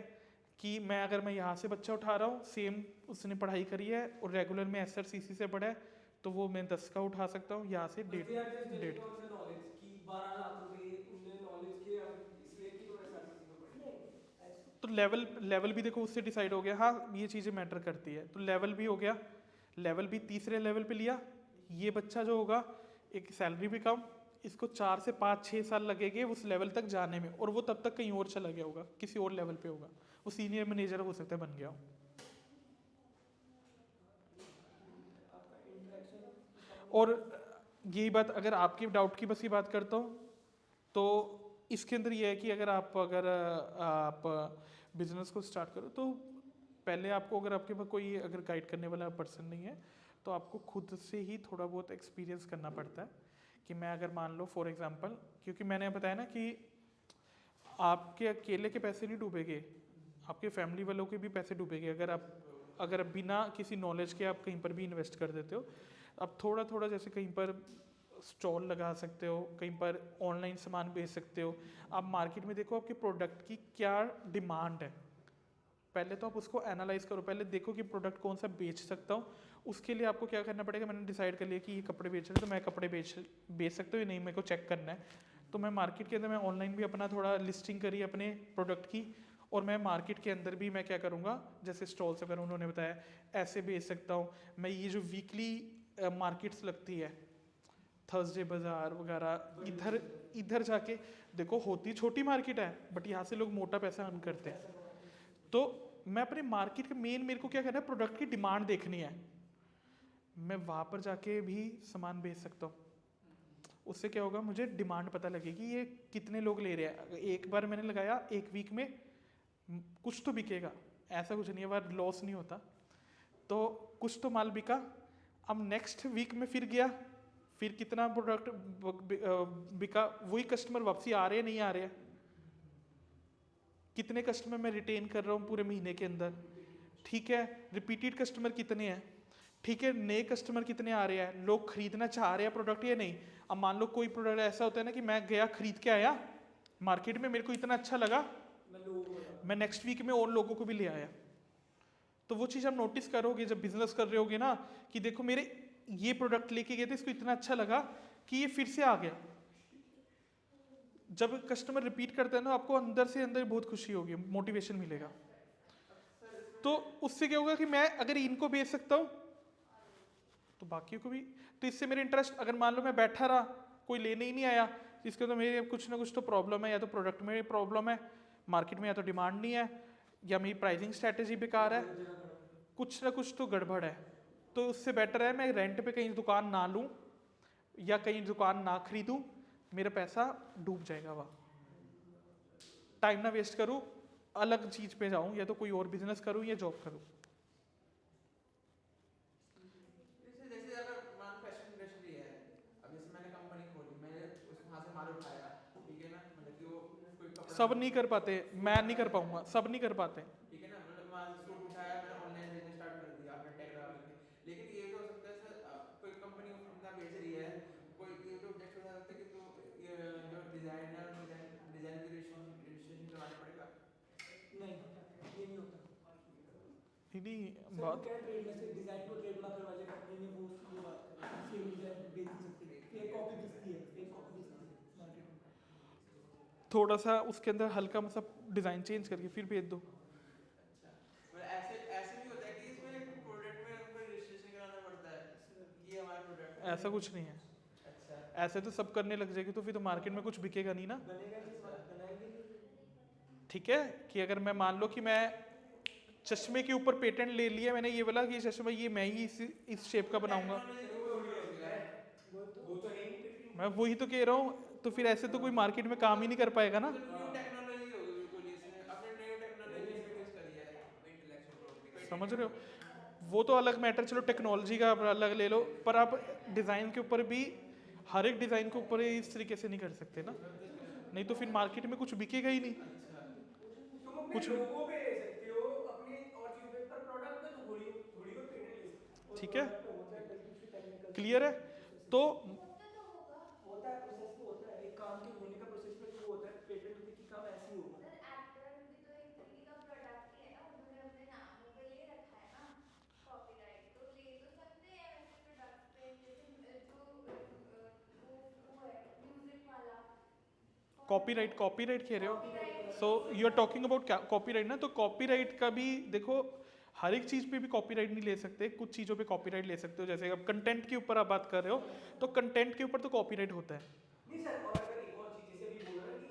कि अगर मैं यहाँ से बच्चा उठा रहा हूँ, सेम उसने पढ़ाई करी है और रेगुलर में SRCC से पढ़ा है, तो वो मैं 10 का उठा सकता हूँ, यहाँ से 1.5 नॉलेज की 12 लाख रुपए उनने नॉलेज के इसलिए कि वो SRCC में पढ़े। तो लेवल भी देखो उससे डिसाइड हो गया। हाँ, ये चीज़ें मैटर करती है। तो लेवल भी हो गया, लेवल भी तीसरे लेवल पे लिया। ये बच्चा जो होगा, एक सैलरी भी कम, इसको 4 से 5-6 साल लगेंगे उस लेवल तक जाने में, और वो तब तक कहीं और चला गया होगा, किसी और लेवल पे होगा, वो सीनियर मैनेजर हो सकता है बन गया हो। और यही बात अगर आपकी डाउट की बस ये बात करता हूँ, तो इसके अंदर ये है कि अगर आप बिजनेस को स्टार्ट करो, तो पहले आपको, अगर आपके पास कोई अगर गाइड करने वाला पर्सन नहीं है, तो आपको खुद से ही थोड़ा बहुत एक्सपीरियंस करना पड़ता है। कि मैं अगर मान लो फॉर एग्जांपल, क्योंकि मैंने बताया ना कि आपके अकेले के पैसे नहीं डूबेंगे, आपके फैमिली वालों के भी पैसे डूबेंगे अगर बिना किसी नॉलेज के आप कहीं पर भी इन्वेस्ट कर देते हो। अब थोड़ा थोड़ा जैसे कहीं पर स्टॉल लगा सकते हो, कहीं पर ऑनलाइन सामान बेच सकते हो। आप मार्केट में देखो आपके प्रोडक्ट की क्या डिमांड है, पहले तो आप उसको एनालाइज करो, पहले देखो कि प्रोडक्ट कौन सा बेच सकता हूँ। उसके लिए आपको क्या करना पड़ेगा, मैंने डिसाइड कर लिया कि ये कपड़े बेच रहे हैं तो मैं कपड़े बेच सकता हूँ या नहीं, मेरे को चेक करना है। तो मैं मार्केट के अंदर मैं ऑनलाइन भी अपना थोड़ा लिस्टिंग करी अपने प्रोडक्ट की, और मैं मार्केट के अंदर भी मैं क्या करूँगा, जैसे स्टॉल्स वगैरह उन्होंने बताया ऐसे बेच सकता हूँ। मैं ये जो वीकली मार्केट्स लगती है, थर्सडे बाज़ार वगैरह, इधर इधर जाके देखो, होती छोटी मार्केट है बट यहाँ से लोग मोटा पैसा अर्न करते हैं। तो मैं अपने मार्केट के मेन, मेरे को क्या करना है, प्रोडक्ट की डिमांड देखनी है, मैं वहाँ पर जाके भी सामान बेच सकता हूँ। उससे क्या होगा, मुझे डिमांड पता लगेगी ये कितने लोग ले रहे हैं। एक बार मैंने लगाया, एक वीक में कुछ तो बिकेगा, ऐसा कुछ नहीं है, बार लॉस नहीं होता। तो कुछ तो माल बिका, अब नेक्स्ट वीक में फिर गया, फिर कितना प्रोडक्ट बिका, वही कस्टमर वापसी आ रहे हैं नहीं आ रहे हैं, कितने कस्टमर मैं रिटेन कर रहा हूँ पूरे महीने के अंदर, ठीक है, रिपीटेड कस्टमर कितने हैं, ठीक है, नए कस्टमर कितने आ रहे हैं, लोग खरीदना चाह रहे हैं प्रोडक्ट या नहीं। अब मान लो कोई प्रोडक्ट ऐसा होता है ना कि मैं गया खरीद के आया मार्केट में, मेरे को इतना अच्छा लगा, मैं नेक्स्ट वीक में और लोगों को भी ले आया। तो वो चीज़ आप नोटिस करोगे जब बिजनेस कर रहे होगे ना, कि देखो मेरे ये प्रोडक्ट लेके गए थे, इसको इतना अच्छा लगा कि ये फिर से आ गया। जब कस्टमर रिपीट करता है ना, आपको अंदर से अंदर बहुत खुशी होगी, मोटिवेशन मिलेगा। तो उससे क्या होगा कि मैं अगर इनको बेच सकता हूँ तो बाकियों को भी, तो इससे मेरे इंटरेस्ट, अगर मान लो मैं बैठा रहा कोई लेने ही नहीं आया, इसके तो मेरे कुछ ना कुछ तो प्रॉब्लम है, या तो प्रोडक्ट में प्रॉब्लम है, मार्केट में या तो डिमांड नहीं है, या मेरी प्राइसिंग स्ट्रेटेजी बेकार है, कुछ ना कुछ तो गड़बड़ है। तो उससे बेटर है मैं रेंट पे कहीं दुकान ना लूँ या कहीं दुकान ना खरीदूँ, मेरा पैसा डूब जाएगा वहाँ, टाइम ना वेस्ट करूँ, अलग चीज़ पे जाऊँ, या तो कोई और बिजनेस करूँ या जॉब करूँ। जैसे जैसे अगर मान फैशन इंडस्ट्री है, अब जैसे मैंने कंपनी खोली, मैंने उस वहाँ से माल उठाया, ठीक है ना, मतलब कि वो कोई कपड़ा, सब नहीं कर पाते, मैं नहीं कर पाऊंगा, सब नहीं कर पाते। ठीक है ना, मतलब वहाँ से सूट उठाया, मैंने ऑनलाइन बिजनेस स्टार्ट कर दिया अपने टैग लगा करके। लेकिन ये तो हो सकता है सर, कोई कंपनी अपना बेच रही है, कोई ये तो ऑब्जेक्ट हो सकता है कि तो ये जो डिजाइन है, डिजाइन की रजिस्ट्रेशन करवाना पड़ेगा। नहीं, ये नहीं होता नहीं सर। वो बात, क्या ट्रेड में से डिजाइन को ट्रेडमार्क करवा लिया कंपनी ने, वो बात कर रहे हैं, सेम डिजाइन बेच नहीं सकती, फेक कॉपी बिकती है, फेक कॉपी बिकती है मार्केट में। थोड़ा सा उसके अंदर हल्का मतलब डिज़ाइन चेंज करके फिर भेज दो। अच्छा, मतलब ऐसे ऐसे भी होता है कि इसमें प्रोडक्ट में हमको रजिस्ट्रेशन कराना पड़ता है कि ये हमारा प्रोडक्ट है। ऐसा कुछ नहीं है, अच्छा, ऐसे तो सब करने लग जाएगी तो फिर तो मार्केट में कुछ बिकेगा नहीं ना। बनेगा नहीं, बनाएंगे नहीं। ठीक है, कि अगर मैं मान लो कि मैं चश्मे के ऊपर पेटेंट ले लिया मैंने, ये बोला कि ये चश्मा ये मैं ही इस शेप का बनाऊंगा, वो तो है ही पेटेंट। मैं वही तो कह रहा हूँ, तो फिर ऐसे तो कोई मार्केट में काम ही नहीं कर पाएगा ना। न्यू टेक्नोलॉजी होगी बिल्कुल, इसमें अपने न्यू टेक्नोलॉजी इंट्रोड्यूस करी है, इंटेलेक्चुअल प्रॉपर्टी। समझ रहे हो, वो तो अलग मैटर, चलो टेक्नोलॉजी का आप अलग ले लो, पर आप डिज़ाइन के ऊपर भी हर एक डिज़ाइन के ऊपर इस तरीके से नहीं कर सकते ना, नहीं तो फिर मार्केट में कुछ बिकेगा ही नहीं। तुम अपने कुछ, लोगों पे ले सकते हो, अपने और चीज़ों पे, पर प्रोडक्ट पे तो थोड़ी थोड़ी बहुत पेटेंट ले सकते हो। ठीक है, प्रोडक्ट पे होता है टेक्निकल टेक्निकल क्लियर है। तो होता तो होगा होता है, प्रोसेस में होता है, एक काम के होने का प्रोसेस में तो वो होता है, पेटेंट होने की काम ऐसे ही होगा। सर, एक्टर भी तो एक तरीके का प्रोडक्ट ही है ना, उन्होंने अपने नामों पे ले रखा है ना कॉपीराइट, तो ले तो सकते हैं वैसे प्रोडक्ट्स पे, जैसे जो वो है म्यूजिक वाला कॉपीराइट, कॉपीराइट कह रहे हो, so you are talking about copyright ना, तो कॉपीराइट का भी देखो, हर एक चीज़ पे भी कॉपीराइट नहीं ले सकते, कुछ चीज़ों पे कॉपीराइट ले सकते हो, जैसे अब कंटेंट के ऊपर आप बात कर रहे हो तो कंटेंट के ऊपर तो कॉपीराइट होता है। नहीं सर, और अगर एक और चीज जैसे भी बोला ना कि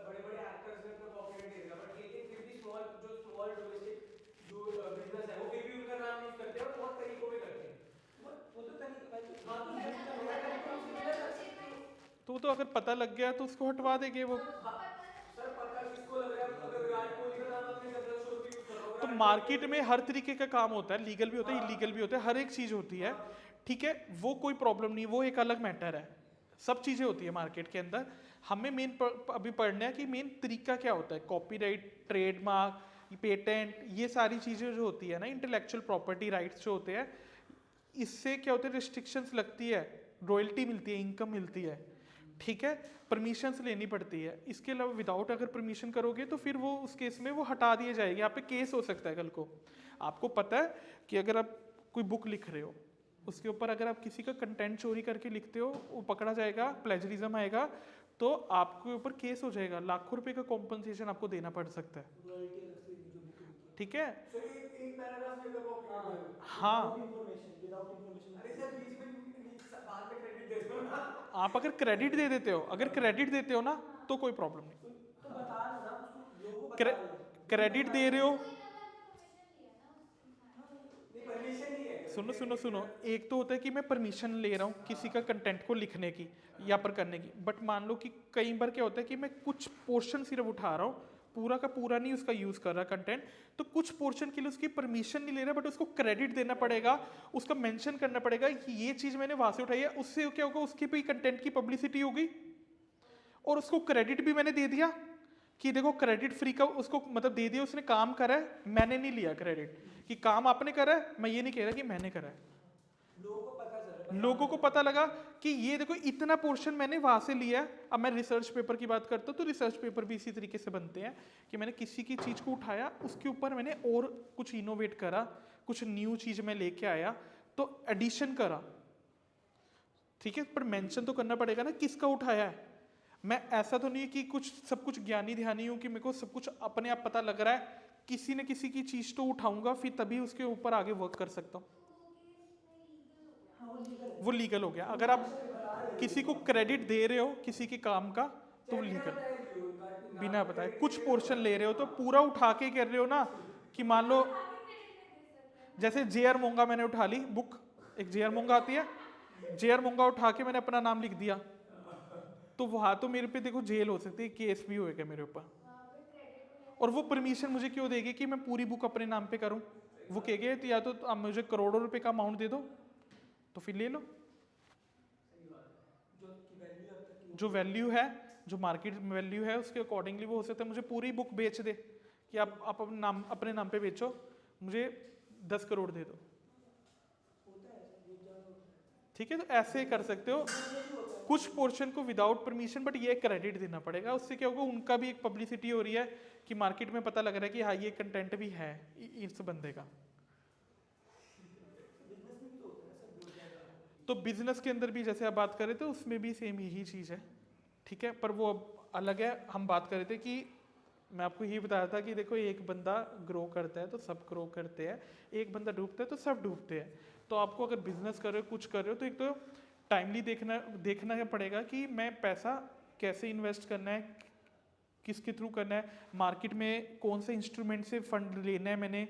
बड़े बड़े एक्टर्स ने अपना कॉपीराइट दे दिया, बट लेकिन फिर भी स्मॉल डोमेस्टिक जो बिजनेस है वो फिर भी उनका नाम यूज करते हैं और बहुत तरीकों में करते हैं। वो तो तरीका, हाँ तो तरीका मेरा तरीका उससे मिला कर सकते हो। तो वो तो अगर पता लग गया तो उसको हटवा देंगे वो। सर पता किसको लग रहा है, अगर विराट कोहली का नाम आपने जनरल स्टोर पे यूज कर रहा हो, तो मार्केट में हर तरीके का काम होता है, लीगल भी होता है, इलीगल भी होता है, हर एक चीज़ होती है, ठीक है, वो कोई प्रॉब्लम नहीं, वो एक अलग मैटर है, सब चीज़ें होती है मार्केट के अंदर। हमें मेन अभी पढ़ना है कि मेन तरीका क्या होता है, कॉपीराइट, ट्रेडमार्क, पेटेंट, ये सारी चीज़ें जो होती है ना, इंटेलेक्चुअल प्रॉपर्टी राइट्स जो होते हैं, इससे क्या होता है, रिस्ट्रिक्शंस लगती है रॉयल्टी मिलती है, इनकम मिलती है, ठीक है, परमिशंस लेनी पड़ती है। इसके अलावा विदाउट अगर परमिशन करोगे तो फिर वो उस केस में वो हटा दिए जाएगी, आप पे केस हो सकता है कल को। आपको पता है कि अगर आप कोई बुक लिख रहे हो, उसके ऊपर अगर आप किसी का कंटेंट चोरी करके लिखते हो, वो पकड़ा जाएगा, प्लेजरिज्म आएगा, तो आपके ऊपर केस हो जाएगा, लाखों रुपए का कॉम्पनसेशन आपको देना पड़ सकता है, रॉयल्टी अलग से देनी जो बुक लिखी है। ठीक है। सर एक पैराग्राफ में अगर कॉपी कर दिया हाँ, विदाउट इन्फॉर्मेशन। अरे सर बीच में बाद में क्रेडिट दे दो ना। आप अगर क्रेडिट दे देते हो, अगर क्रेडिट देते हो ना तो कोई प्रॉब्लम नहीं। तो बता दो ना उसको, लोगों को बता दो। क्रेडिट दे रहे हो, नहीं परमिशन नहीं है। सुनो सुनो सुनो, एक तो होता है कि मैं परमिशन ले रहा हूँ किसी का कंटेंट को लिखने की या पर करने की, बट मान लो कि कई बार क्या होता है कि मैं कुछ पोर्शन सिर्फ उठा रहा हूँ, पूरा का पूरा नहीं उसका यूज़ कर रहा कंटेंट, तो कुछ पोर्शन के लिए उसकी परमिशन नहीं ले रहा, बट उसको क्रेडिट देना पड़ेगा, उसका मेंशन करना पड़ेगा कि ये चीज़ मैंने वहाँ से उठाई है। उससे क्या होगा, उसकी भी कंटेंट की पब्लिसिटी होगी और उसको क्रेडिट भी मैंने दे दिया कि देखो क्रेडिट फ्री का उसको मतलब दे दिया, उसने काम करा है, मैंने नहीं लिया क्रेडिट कि काम आपने करा है, मैं ये नहीं कह रहा कि मैंने करा है। लोगों को पता लगा कि ये देखो इतना पोर्शन मैंने वहां से लिया है। अब मैं रिसर्च पेपर की बात करता हूँ तो रिसर्च पेपर भी इसी तरीके से बनते हैं कि मैंने किसी की चीज़ को उठाया, उसके ऊपर मैंने और कुछ इनोवेट करा, कुछ न्यू चीज़ मैं लेके आया, तो एडिशन करा, ठीक है, पर मेंशन तो करना पड़ेगा ना किसका उठाया है। मैं ऐसा तो नहीं कि कुछ सब कुछ ज्ञानी ध्यानी हूँ कि मेरे को सब कुछ अपने आप पता लग रहा है, किसी न किसी की चीज़ तो उठाऊंगा फिर तभी उसके ऊपर आगे वर्क कर सकता हूँ। वो लीगल हो गया। अगर आप किसी को क्रेडिट दे रहे हो किसी के काम का तो लीगल, बिना बताए कुछ पोर्शन ले रहे हो तो पूरा उठा के कर रहे हो ना, कि मान लो जैसे जे.आर. मोंगा मैंने उठा ली बुक, एक जे.आर. मोंगा आती है, जे.आर. मोंगा उठा के मैंने अपना नाम लिख दिया, तो वहाँ तो मेरे पे देखो जेल हो सकती है, केस भी होएगा मेरे ऊपर। और वो परमिशन मुझे क्यों देगी कि मैं पूरी बुक अपने नाम पे करूँ? वो कहेंगे तो या तो आप मुझे करोड़ों रुपए का अमाउंट दे दो, तो फिर ले लो। जो वैल्यू है, जो मार्केट वैल्यू है उसके अकॉर्डिंगली वो हो सकता है मुझे पूरी बुक बेच दे कि आप अपने नाम पे बेचो, मुझे 10 करोड़ दे दो, ठीक है। तो ऐसे कर सकते हो कुछ पोर्शन को विदाउट परमिशन, बट ये क्रेडिट देना पड़ेगा। उससे क्या होगा, उनका भी एक पब्लिसिटी हो रही है कि मार्केट में पता लग रहा है कि हाँ ये कंटेंट भी है इस बंदे का। तो बिजनेस के अंदर भी जैसे आप बात कर रहे थे उसमें भी सेम यही चीज़ है, ठीक है, पर वो अब अलग है। हम बात कर रहे थे कि मैं आपको यही बताया था कि देखो एक बंदा ग्रो करता है तो सब ग्रो करते हैं, एक बंदा डूबता है तो सब डूबते हैं। तो आपको अगर बिजनेस कर रहे हो, कुछ कर रहे हो, तो एक तो टाइमली देखना पड़ेगा कि मैं पैसा कैसे इन्वेस्ट करना है, किसके थ्रू करना है, मार्केट में कौन से इंस्ट्रूमेंट से फंड लेना है, मैंने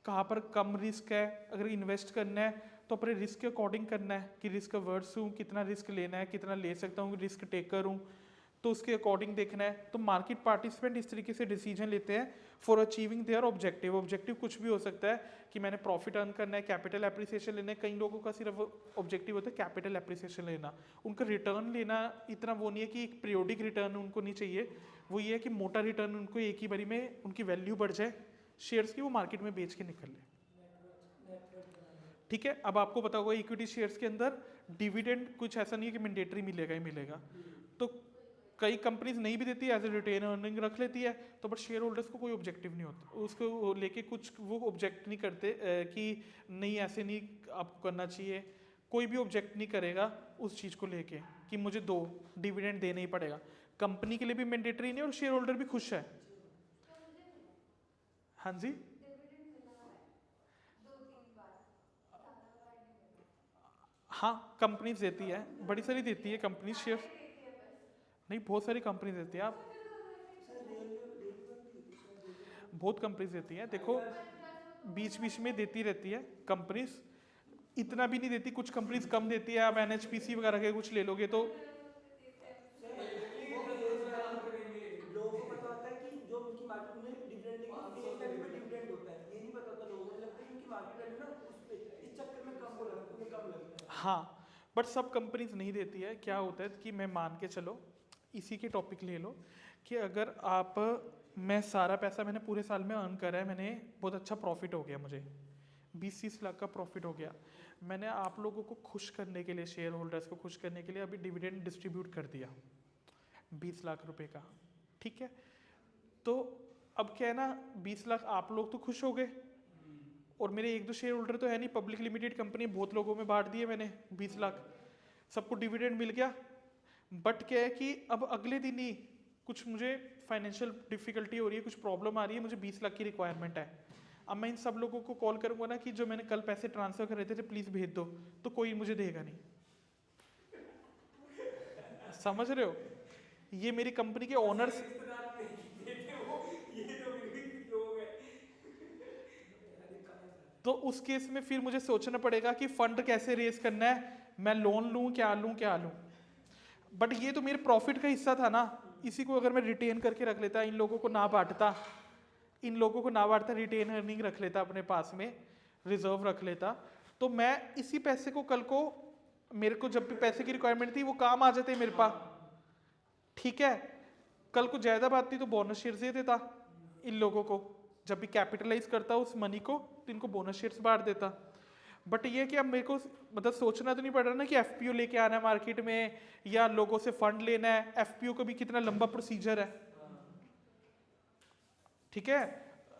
कहाँ पर कम रिस्क है, अगर इन्वेस्ट करना है तो अपने रिस्क के अकॉर्डिंग करना है कि रिस्क अवर्स हूँ, कितना रिस्क लेना है, कितना ले सकता हूँ, रिस्क टेकर हूँ, तो उसके अकॉर्डिंग देखना है। तो मार्केट पार्टिसिपेंट इस तरीके से डिसीजन लेते हैं for achieving their objective. Objective कुछ भी हो सकता है कि मैंने प्रॉफिट अर्न करना है, कैपिटल एप्रिसिएशन लेना है। कई लोगों का सिर्फ ऑब्जेक्टिव होता है कैपिटल एप्रिसिएशन लेना, उनका रिटर्न लेना इतना वो नहीं है कि एक पीरियोडिक रिटर्न उनको नहीं चाहिए, वो ये है कि मोटा रिटर्न उनको एक ही बारी में उनकी वैल्यू बढ़ जाए शेयर्स की, वो मार्केट में बेच के निकल ले, ठीक है। अब आपको पता होगा इक्विटी शेयर्स के अंदर डिविडेंड कुछ ऐसा नहीं है कि मैंडेटरी मिलेगा ही मिलेगा, तो कई कंपनीज नहीं भी देती, एज ए रिटेन अर्निंग रख लेती है, तो बट शेयर होल्डर्स को कोई ऑब्जेक्टिव नहीं होता, उसको लेके कुछ वो ऑब्जेक्ट नहीं करते कि नहीं ऐसे नहीं आपको करना चाहिए, कोई भी ऑब्जेक्ट नहीं करेगा उस चीज़ को लेके कि मुझे दो डिविडेंड देना ही पड़ेगा। कंपनी के लिए भी मैंडेटरी नहीं और शेयर होल्डर भी खुश है। हाँ जी, हाँ कंपनीज देती है, बड़ी सारी देती है कंपनी शेयर, नहीं बहुत सारी कंपनीज देती है, आप बहुत कंपनीज देती हैं, देखो बीच बीच में देती रहती है कंपनीज, इतना भी नहीं देती, कुछ कंपनीज कम देती है। आप एनएचपीसी वगैरह के कुछ ले लोगे तो लोगों को पता होता है कि जो उनकी मार्केट उन्हें डिविडेंड देंगे, फेस वैल्यू पे डिविडेंड होता है, ये नहीं पता होता लोगों को, लगता है कि उनकी मार्केट वैल्यू ना उस पे इस चक्कर में कम हो लगता है, उन्हें कम लगता है। हाँ, बट सब कंपनीज नहीं देती है। क्या होता है कि मैं मान के चलो इसी के टॉपिक ले लो कि अगर मैं सारा पैसा मैंने पूरे साल में अर्न करा है, मैंने बहुत अच्छा प्रॉफिट हो गया मुझे, 20-30 लाख का प्रॉफिट हो गया। मैंने आप लोगों को खुश करने के लिए, शेयर होल्डर्स को खुश करने के लिए अभी डिविडेंड डिस्ट्रीब्यूट कर दिया 20 लाख रुपए का, ठीक है। तो अब क्या है ना, 20 लाख आप लोग तो खुश हो गए, और मेरे 1-2 शेयर होल्डर तो है नहीं, पब्लिक लिमिटेड कंपनी बहुत लोगों में बांट दिए मैंने 20 लाख, सबको डिविडेंड मिल गया। बट क्या है कि अब अगले दिन ही कुछ मुझे फाइनेंशियल डिफिकल्टी हो रही है, कुछ प्रॉब्लम आ रही है, मुझे 20 लाख की रिक्वायरमेंट है। अब मैं इन सब लोगों को कॉल करूंगा ना कि जो मैंने कल पैसे ट्रांसफर करे थे प्लीज भेज दो, तो कोई मुझे देगा नहीं। समझ रहे हो, ये मेरी कंपनी के ओनर्स, रिश्तेदार नहीं देते वो, ये तो बिल्कुल लोग हैं। तो उस केस में फिर मुझे सोचना पड़ेगा कि फंड कैसे रेज करना है, मैं लोन लूं क्या लूं क्या लूं। बट ये तो मेरे प्रॉफिट का हिस्सा था ना, इसी को अगर मैं रिटेन करके रख लेता, इन लोगों को ना बांटता, रिटेन अर्निंग रख लेता अपने पास में, रिजर्व रख लेता, तो मैं इसी पैसे को कल को, मेरे को जब भी पैसे की रिक्वायरमेंट थी वो काम आ जाते मेरे पास, ठीक है। कल को ज्यादा बात थी तो बोनस शेयर दे देता इन लोगों को, जब भी कैपिटलाइज करता उस मनी को तो इनको बोनस शेयर्स बांट देता। बट ये कि अब मेरे को मतलब सोचना तो नहीं पड़ रहा ना कि एफपीओ लेके आना है मार्केट में या लोगों से फंड लेना है, एफपीओ का भी कितना लंबा प्रोसीजर है, ठीक है।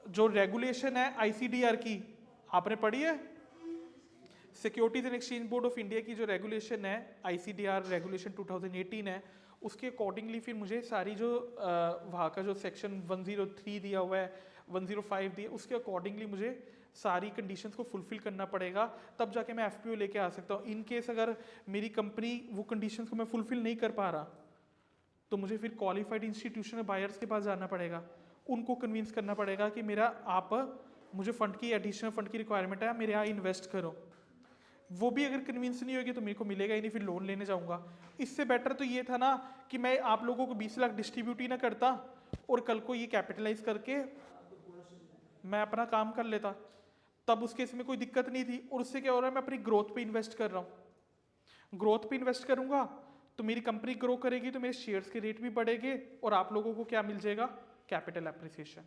जो रेगुलेशन है आईसीडीआर की, आपने पढ़ी है? Securities and Exchange Board of India की जो रेगुलेशन है, आईसीडीआर रेगुलेशन 2018 है, उसके अकॉर्डिंगली फिर मुझे सारी जो वहाँ का जो सेक्शन 103 दिया हुआ है, 105 दिया, उसके अकॉर्डिंगली मुझे सारी कंडीशंस को फुलफिल करना पड़ेगा, तब जाके मैं एफपीओ लेके आ सकता हूँ। इन केस अगर मेरी कंपनी वो कंडीशंस को मैं फुलफिल नहीं कर पा रहा, तो मुझे फिर क्वालिफाइड इंस्टीट्यूशनल बायर्स के पास जाना पड़ेगा, उनको कन्विंस करना पड़ेगा कि मेरा आप मुझे फंड की, एडिशनल फंड की रिक्वायरमेंट है, मेरे यहाँ इन्वेस्ट करो। वो भी अगर कन्विंस नहीं होगी तो मेरे को मिलेगा ही नहीं, फिर लोन लेने जाऊंगा। इससे बेटर तो ये था ना कि मैं आप लोगों को 20 लाख डिस्ट्रीब्यूट ही ना करता, और कल को ये कैपिटलाइज करके मैं अपना काम कर लेता, तब उस केस में कोई दिक्कत नहीं थी। और उससे क्या हो रहा है, मैं अपनी ग्रोथ पे इन्वेस्ट कर रहा हूँ। ग्रोथ पे इन्वेस्ट करूंगा तो मेरी कंपनी ग्रो करेगी, तो मेरे शेयर्स के रेट भी बढ़ेंगे, और आप लोगों को क्या मिल जाएगा, कैपिटल एप्रिसिएशन।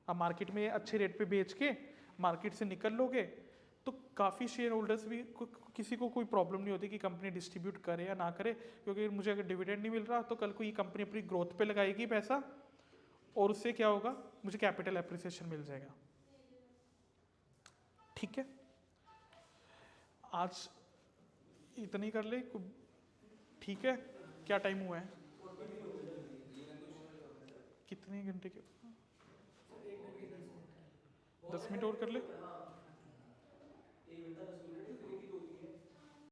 आप मार्केट में अच्छे रेट पे बेच के मार्केट से निकल लोगे तो काफ़ी शेयर होल्डर्स भी किसी को कोई प्रॉब्लम नहीं होती कि कंपनी डिस्ट्रीब्यूट करे या ना करे, क्योंकि मुझे अगर डिविडेंड नहीं मिल रहा तो कल को ये कंपनी अपनी ग्रोथ पे लगाएगी पैसा, और उससे क्या होगा, मुझे कैपिटल एप्रिसिएशन मिल जाएगा, ठीक है। आज इतना ही कर ले, ठीक है। क्या टाइम हुआ है, कितने घंटे के, 10 मिनट और कर ले। 1 घंटा 10 मिनट।